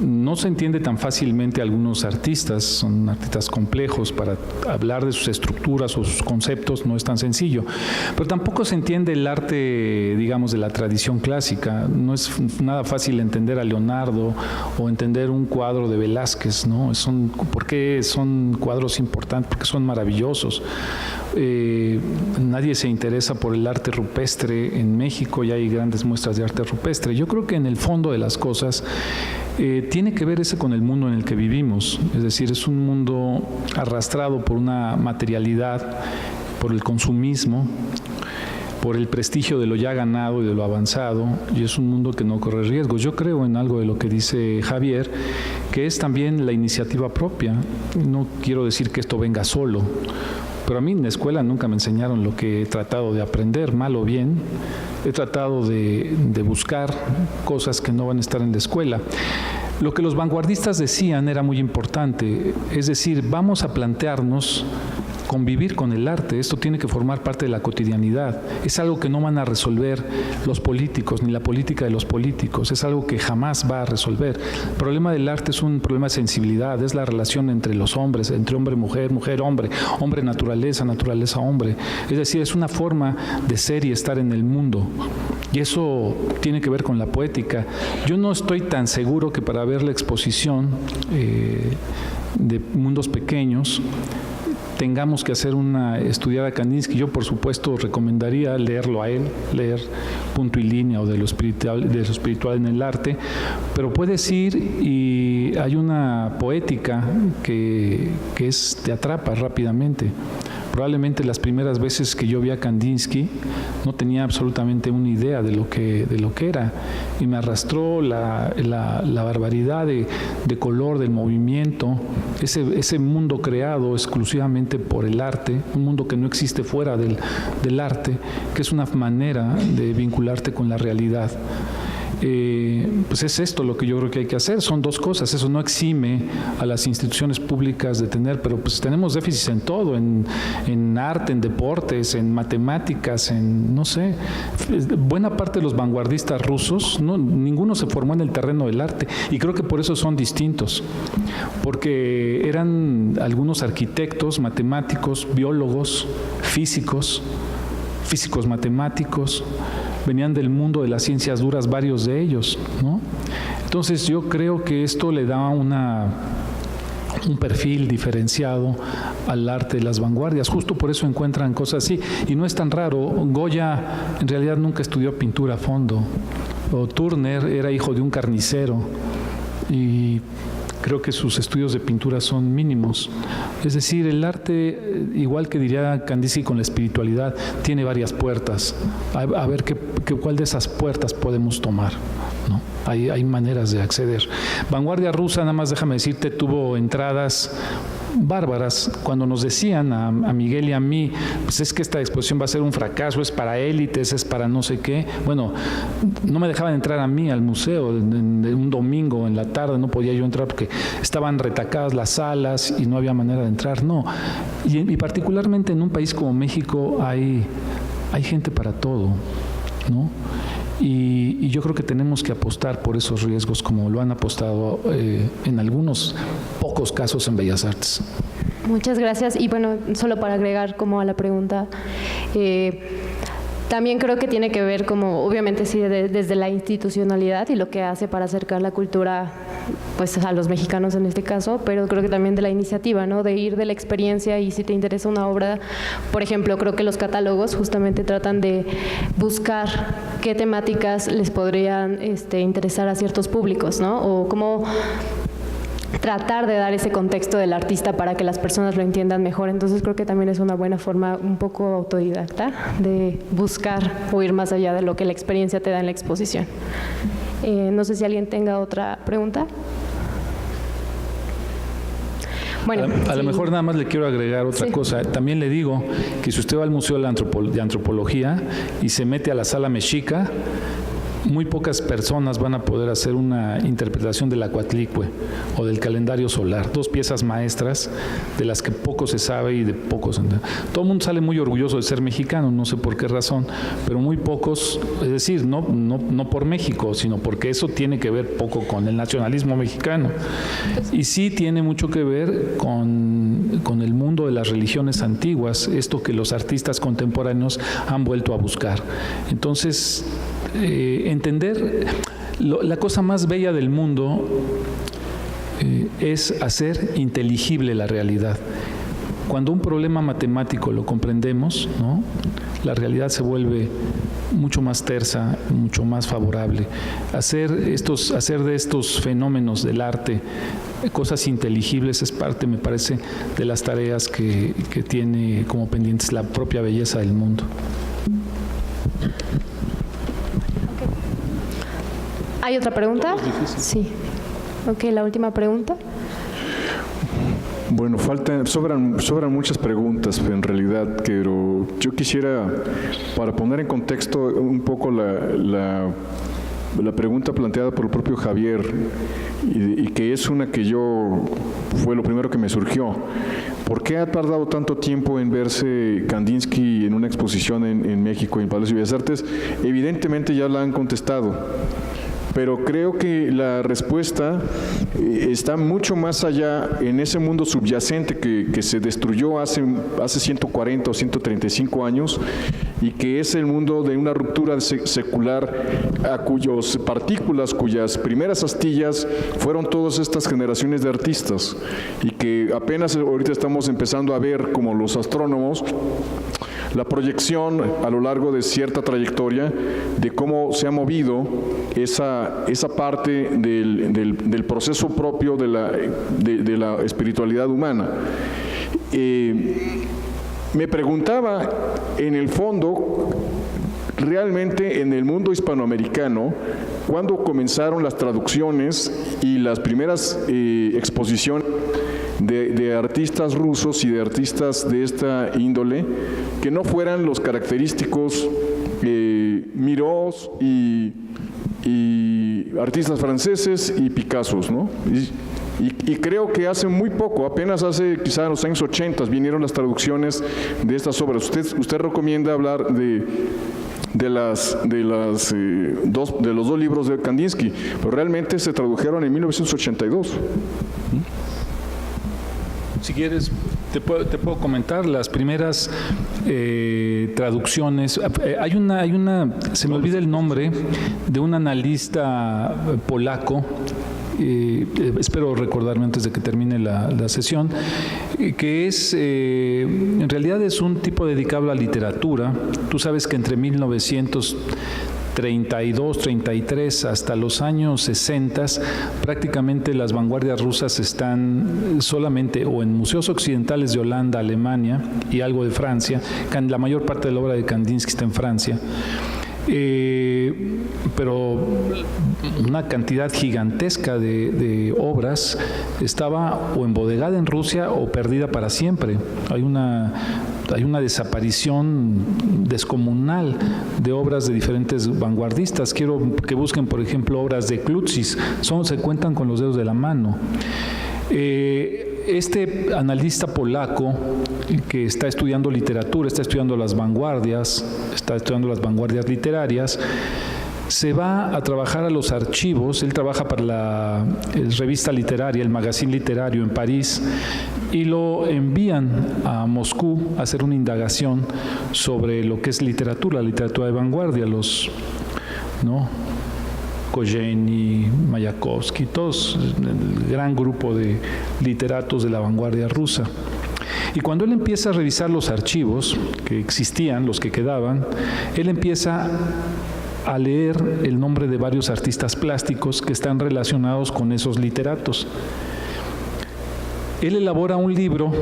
No se entiende tan fácilmente a algunos artistas, son artistas complejos, para hablar de sus estructuras o sus conceptos no es tan sencillo, pero tampoco se entiende el arte, digamos, de la tradición clásica. No es nada fácil entender a Leonardo o entender un cuadro de Velázquez, ¿no? ¿Por qué son cuadros importantes? Porque son maravillosos. Nadie se interesa por el arte rupestre en México, y hay grandes muestras de arte rupestre. Yo creo que en el fondo de las cosas tiene que ver con el mundo en el que vivimos. Es decir, es un mundo arrastrado por una materialidad, por el consumismo, por el prestigio de lo ya ganado y de lo avanzado, y es un mundo que no corre riesgos. Yo creo en algo de lo que dice Javier, que es también la iniciativa propia. No quiero decir que esto venga solo, pero a mí en la escuela nunca me enseñaron lo que he tratado de aprender, mal o bien. He tratado de buscar cosas que no van a estar en la escuela. Lo que los vanguardistas decían era muy importante, es decir, vamos a plantearnos convivir con el arte. Esto tiene que formar parte de la cotidianidad. Es algo que no van a resolver los políticos, ni la política de los políticos. Es algo que jamás va a resolver. El problema del arte es un problema de sensibilidad, es la relación entre los hombres, entre hombre-mujer, mujer-hombre, hombre-naturaleza, naturaleza-hombre. Es decir, es una forma de ser y estar en el mundo. Y eso tiene que ver con la poética. Yo no estoy tan seguro que para ver la exposición de Mundos Pequeños tengamos que estudiar a Kandinsky. Yo, por supuesto, recomendaría leerlo a él, leer Punto y Línea o de lo espiritual en el arte, pero puedes ir y hay una poética que te atrapa rápidamente. Probablemente las primeras veces que yo vi a Kandinsky no tenía absolutamente una idea de lo que era, y me arrastró la barbaridad de color del movimiento, ese mundo creado exclusivamente por el arte, un mundo que no existe fuera del arte, que es una manera de vincularte con la realidad. Pues es esto lo que yo creo que hay que hacer. Son dos cosas. Eso no exime a las instituciones públicas de tener, pero pues tenemos déficits en todo, en arte, en deportes, en matemáticas, en no sé. Buena parte de los vanguardistas rusos, ninguno se formó en el terreno del arte, y creo que por eso son distintos, porque eran algunos arquitectos, matemáticos, biólogos, físicos matemáticos, venían del mundo de las ciencias duras, varios de ellos, ¿no? Entonces yo creo que esto le da un perfil diferenciado al arte de las vanguardias. Justo por eso encuentran cosas así. Y no es tan raro. Goya en realidad nunca estudió pintura a fondo. O Turner era hijo de un carnicero. Y creo que sus estudios de pintura son mínimos. Es decir, el arte, igual que diría Kandinsky con la espiritualidad, tiene varias puertas. A ver cuál de esas puertas podemos tomar, ¿no? Hay maneras de acceder. Vanguardia rusa, nada más déjame decirte, tuvo entradas bárbaras. Cuando nos decían a Miguel y a mí, pues es que esta exposición va a ser un fracaso, es para élites, es para no sé qué. Bueno, no me dejaban entrar a mí al museo un domingo en la tarde, no podía yo entrar porque estaban retacadas las salas y no había manera de entrar. No, y particularmente en un país como México hay gente para todo, ¿no? Y yo creo que tenemos que apostar por esos riesgos como lo han apostado en algunos pocos casos en Bellas Artes. Muchas gracias. Y bueno, solo para agregar como a la pregunta, también creo que tiene que ver como, obviamente sí, desde la institucionalidad y lo que hace para acercar la cultura pues a los mexicanos en este caso, pero creo que también de la iniciativa, ¿no? De ir de la experiencia, y si te interesa una obra, por ejemplo, creo que los catálogos justamente tratan de buscar qué temáticas les podrían interesar a ciertos públicos, ¿no? O cómo tratar de dar ese contexto del artista para que las personas lo entiendan mejor. Entonces creo que también es una buena forma un poco autodidacta de buscar o ir más allá de lo que la experiencia te da en la exposición. No sé si alguien tenga otra pregunta. Bueno, a lo mejor nada más le quiero agregar otra cosa. También le digo que si usted va al Museo de Antropología y se mete a la Sala Mexica, muy pocas personas van a poder hacer una interpretación del Acuatlicue o del calendario solar, dos piezas maestras de las que poco se sabe y de pocos. Todo el mundo sale muy orgulloso de ser mexicano, no sé por qué razón, pero muy pocos, es decir, no por México, sino porque eso tiene que ver poco con el nacionalismo mexicano. Y sí tiene mucho que ver con el mundo de las religiones antiguas, esto que los artistas contemporáneos han vuelto a buscar. Entonces, entender la cosa más bella del mundo es hacer inteligible la realidad. Cuando un problema matemático lo comprendemos, ¿no?, la realidad se vuelve mucho más tersa, mucho más favorable. Hacer de estos fenómenos del arte cosas inteligibles es parte, me parece, de las tareas que tiene como pendientes la propia belleza del mundo. ¿Hay otra pregunta? Sí. Ok, la última pregunta. Bueno, sobran muchas preguntas en realidad, pero yo quisiera, para poner en contexto un poco la pregunta planteada por el propio Javier, y que es una que fue lo primero que me surgió. ¿Por qué ha tardado tanto tiempo en verse Kandinsky en una exposición en México, en Palacio de Bellas Artes? Evidentemente ya la han contestado, pero creo que la respuesta está mucho más allá en ese mundo subyacente que se destruyó hace 140 o 135 años, y que es el mundo de una ruptura secular a cuyas partículas, cuyas primeras astillas fueron todas estas generaciones de artistas, y que apenas ahorita estamos empezando a ver, como los astrónomos, la proyección a lo largo de cierta trayectoria de cómo se ha movido esa parte del proceso propio de la espiritualidad humana. me preguntaba, en el fondo, realmente en el mundo hispanoamericano, ¿cuándo comenzaron las traducciones y las primeras exposiciones de artistas rusos y de artistas de esta índole que no fueran los característicos Mirós y artistas franceses y Picassos, ¿no? Y creo que hace muy poco, apenas hace quizá en los años 80, vinieron las traducciones de estas obras. Usted recomienda hablar de los dos libros de Kandinsky, pero realmente se tradujeron en 1982. Si quieres, te puedo comentar las primeras traducciones. Hay una, se me olvida el nombre, de un analista polaco, espero recordarme antes de que termine la sesión, que es, en realidad es un tipo dedicado a la literatura. Tú sabes que entre 1932, 33 hasta los años 60, prácticamente las vanguardias rusas están solamente o en museos occidentales de Holanda, Alemania y algo de Francia. La mayor parte de la obra de Kandinsky está en Francia. Pero una cantidad gigantesca de obras estaba o embodegada en Rusia o perdida para siempre. Hay una desaparición descomunal de obras de diferentes vanguardistas. Quiero que busquen, por ejemplo, obras de Klutzis. Se cuentan con los dedos de la mano. Este analista polaco que está estudiando literatura, está estudiando las vanguardias literarias, se va a trabajar a los archivos. Él trabaja para la revista literaria, el Magazine literario en París, y lo envían a Moscú a hacer una indagación sobre lo que es literatura, la literatura de vanguardia, Koyeni, Mayakovsky, todos, el gran grupo de literatos de la vanguardia rusa. Y cuando él empieza a revisar los archivos que existían, los que quedaban, él empieza a leer el nombre de varios artistas plásticos que están relacionados con esos literatos. Él elabora un libro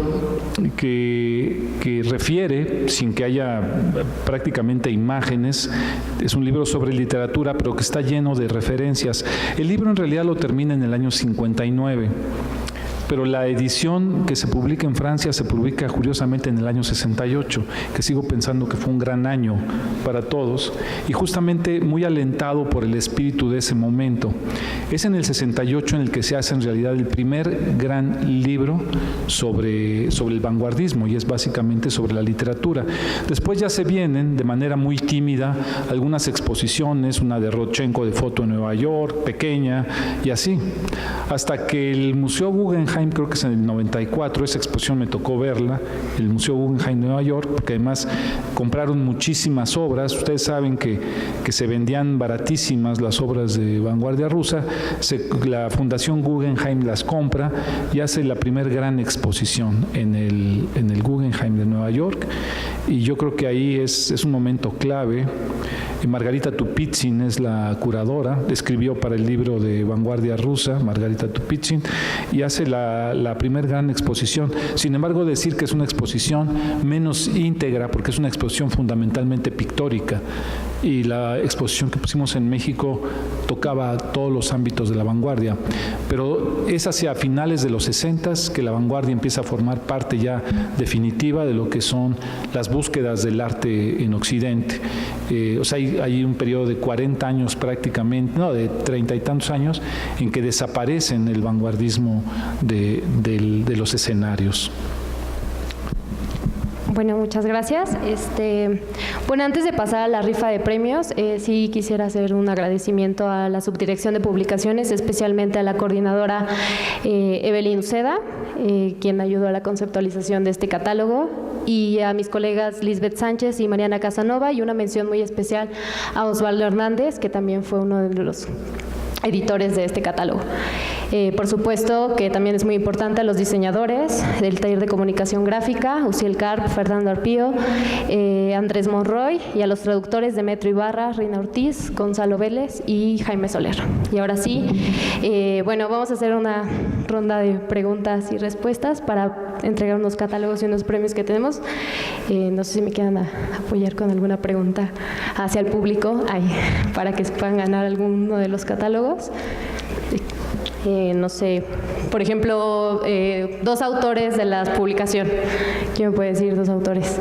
que refiere, sin que haya prácticamente imágenes, es un libro sobre literatura, pero que está lleno de referencias. El libro en realidad lo termina en el año 59. Pero la edición que se publica en Francia se publica curiosamente en el año 68, que sigo pensando que fue un gran año para todos, y justamente muy alentado por el espíritu de ese momento. Es en el 68 en el que se hace en realidad el primer gran libro sobre el vanguardismo, y es básicamente sobre la literatura. Después ya se vienen de manera muy tímida algunas exposiciones, una de Rodchenko de foto en Nueva York, pequeña, y así, hasta que el Museo Guggenheim, creo que es en el 94, esa exposición me tocó verla, el Museo Guggenheim de Nueva York, porque además compraron muchísimas obras. Ustedes saben que se vendían baratísimas las obras de vanguardia rusa. La Fundación Guggenheim las compra y hace la primer gran exposición en el Guggenheim de Nueva York, y yo creo que ahí es un momento clave. Margarita Tupitsin es la curadora, escribió para el libro de vanguardia rusa, Margarita Tupitsin, y hace la primer gran exposición. Sin embargo, decir que es una exposición menos íntegra, porque es una exposición fundamentalmente pictórica, y la exposición que pusimos en México tocaba todos los ámbitos de la vanguardia, pero es hacia finales de los 60s que la vanguardia empieza a formar parte ya definitiva de lo que son las búsquedas del arte en Occidente. O sea, hay un periodo de 40 años prácticamente, no, de 30 y tantos años, en que desaparecen el vanguardismo de los escenarios. Bueno, muchas gracias. Bueno, antes de pasar a la rifa de premios, sí quisiera hacer un agradecimiento a la Subdirección de Publicaciones, especialmente a la coordinadora Evelyn Uceda, quien ayudó a la conceptualización de este catálogo, y a mis colegas Lisbeth Sánchez y Mariana Casanova, y una mención muy especial a Osvaldo Hernández, que también fue uno de los editores de este catálogo. Por supuesto que también es muy importante a los diseñadores del taller de comunicación gráfica, Uciel Carp, Fernando Arpío, Andrés Monroy, y a los traductores de Metro Ibarra, Reina Ortiz, Gonzalo Vélez y Jaime Soler. Y ahora sí, bueno, vamos a hacer una ronda de preguntas y respuestas para entregar unos catálogos y unos premios que tenemos. No sé si me quieran apoyar con alguna pregunta hacia el público para que puedan ganar alguno de los catálogos. No sé, por ejemplo, 2 autores de la publicación. ¿Quién me puede decir 2 autores?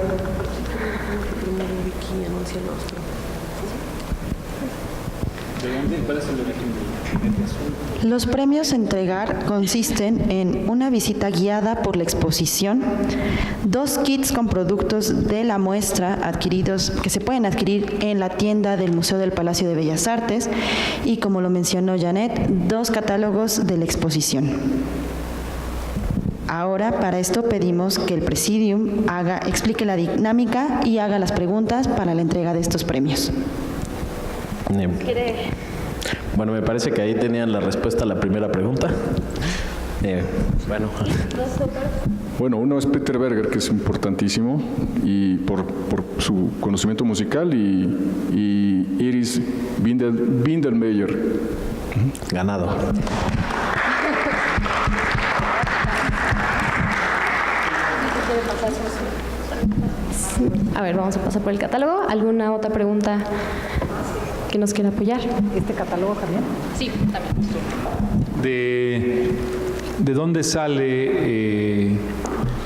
Los premios a entregar consisten en una visita guiada por la exposición, 2 kits con productos de la muestra adquiridos que se pueden adquirir en la tienda del Museo del Palacio de Bellas Artes y, como lo mencionó Janet, 2 catálogos de la exposición. Ahora, para esto pedimos que el Presidium explique la dinámica y haga las preguntas para la entrega de estos premios. Bueno, me parece que ahí tenían la respuesta a la primera pregunta. Bueno, uno es Peter Berger, que es importantísimo y por su conocimiento musical, y Iris Windelmeyer. Ganado. A ver, vamos a pasar por el catálogo. ¿Alguna otra pregunta que nos quiera apoyar? ¿Este catálogo también? Sí, también. ¿De dónde sale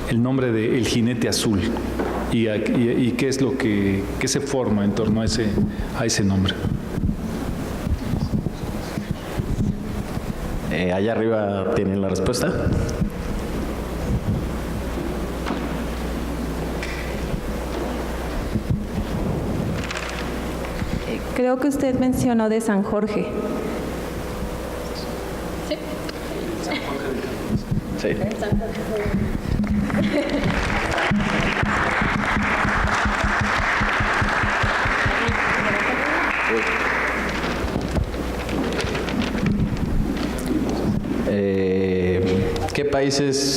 el nombre de El Jinete Azul? ¿Y qué es lo que se forma en torno a ese nombre? Allá arriba tienen la respuesta. Creo que usted mencionó de San Jorge. Sí. Sí.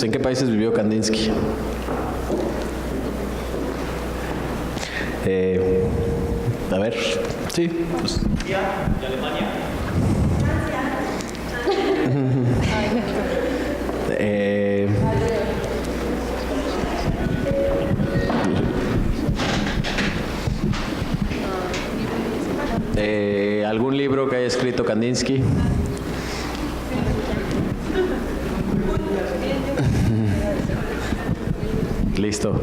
¿En qué países vivió Kandinsky? A ver, sí. Pues. ¿Y Alemania? ¿Algún libro que haya escrito Kandinsky? Listo.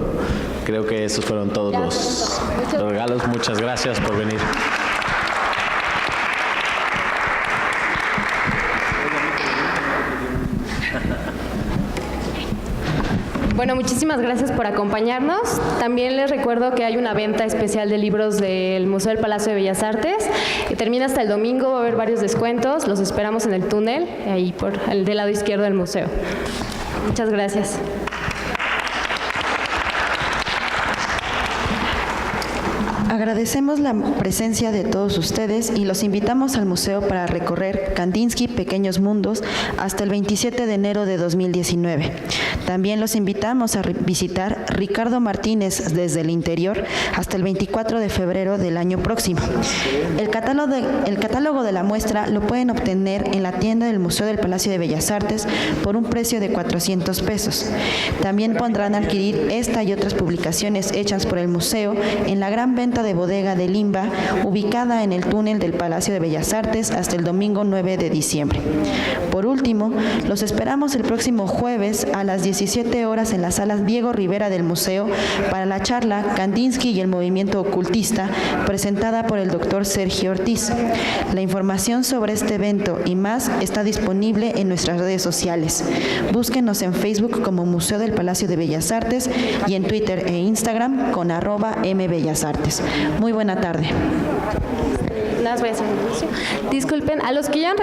Creo que esos fueron todos los regalos. Muchas gracias por venir. Bueno, muchísimas gracias por acompañarnos. También les recuerdo que hay una venta especial de libros del Museo del Palacio de Bellas Artes. Termina hasta el domingo, va a haber varios descuentos. Los esperamos en el túnel, ahí por el del lado izquierdo del museo. Muchas gracias. Agradecemos la presencia de todos ustedes y los invitamos al museo para recorrer Kandinsky Pequeños Mundos hasta el 27 de enero de 2019. También los invitamos a visitar Ricardo Martínez desde el interior hasta el 24 de febrero del año próximo. El catálogo de la muestra lo pueden obtener en la tienda del Museo del Palacio de Bellas Artes por un precio de 400 pesos. También podrán adquirir esta y otras publicaciones hechas por el museo en la gran venta de bodega de Limba, ubicada en el túnel del Palacio de Bellas Artes hasta el domingo 9 de diciembre. Por último, los esperamos el próximo jueves a las 17 horas en la sala Diego Rivera del museo para la charla Kandinsky y el movimiento ocultista, presentada por el doctor Sergio Ortiz. La información sobre este evento y más está disponible en nuestras redes sociales. Búsquenos en Facebook como Museo del Palacio de Bellas Artes y en Twitter e Instagram con @mbellasartes. Muy buena tarde. Nada más voy a hacer un anuncio. Disculpen, a los que ya han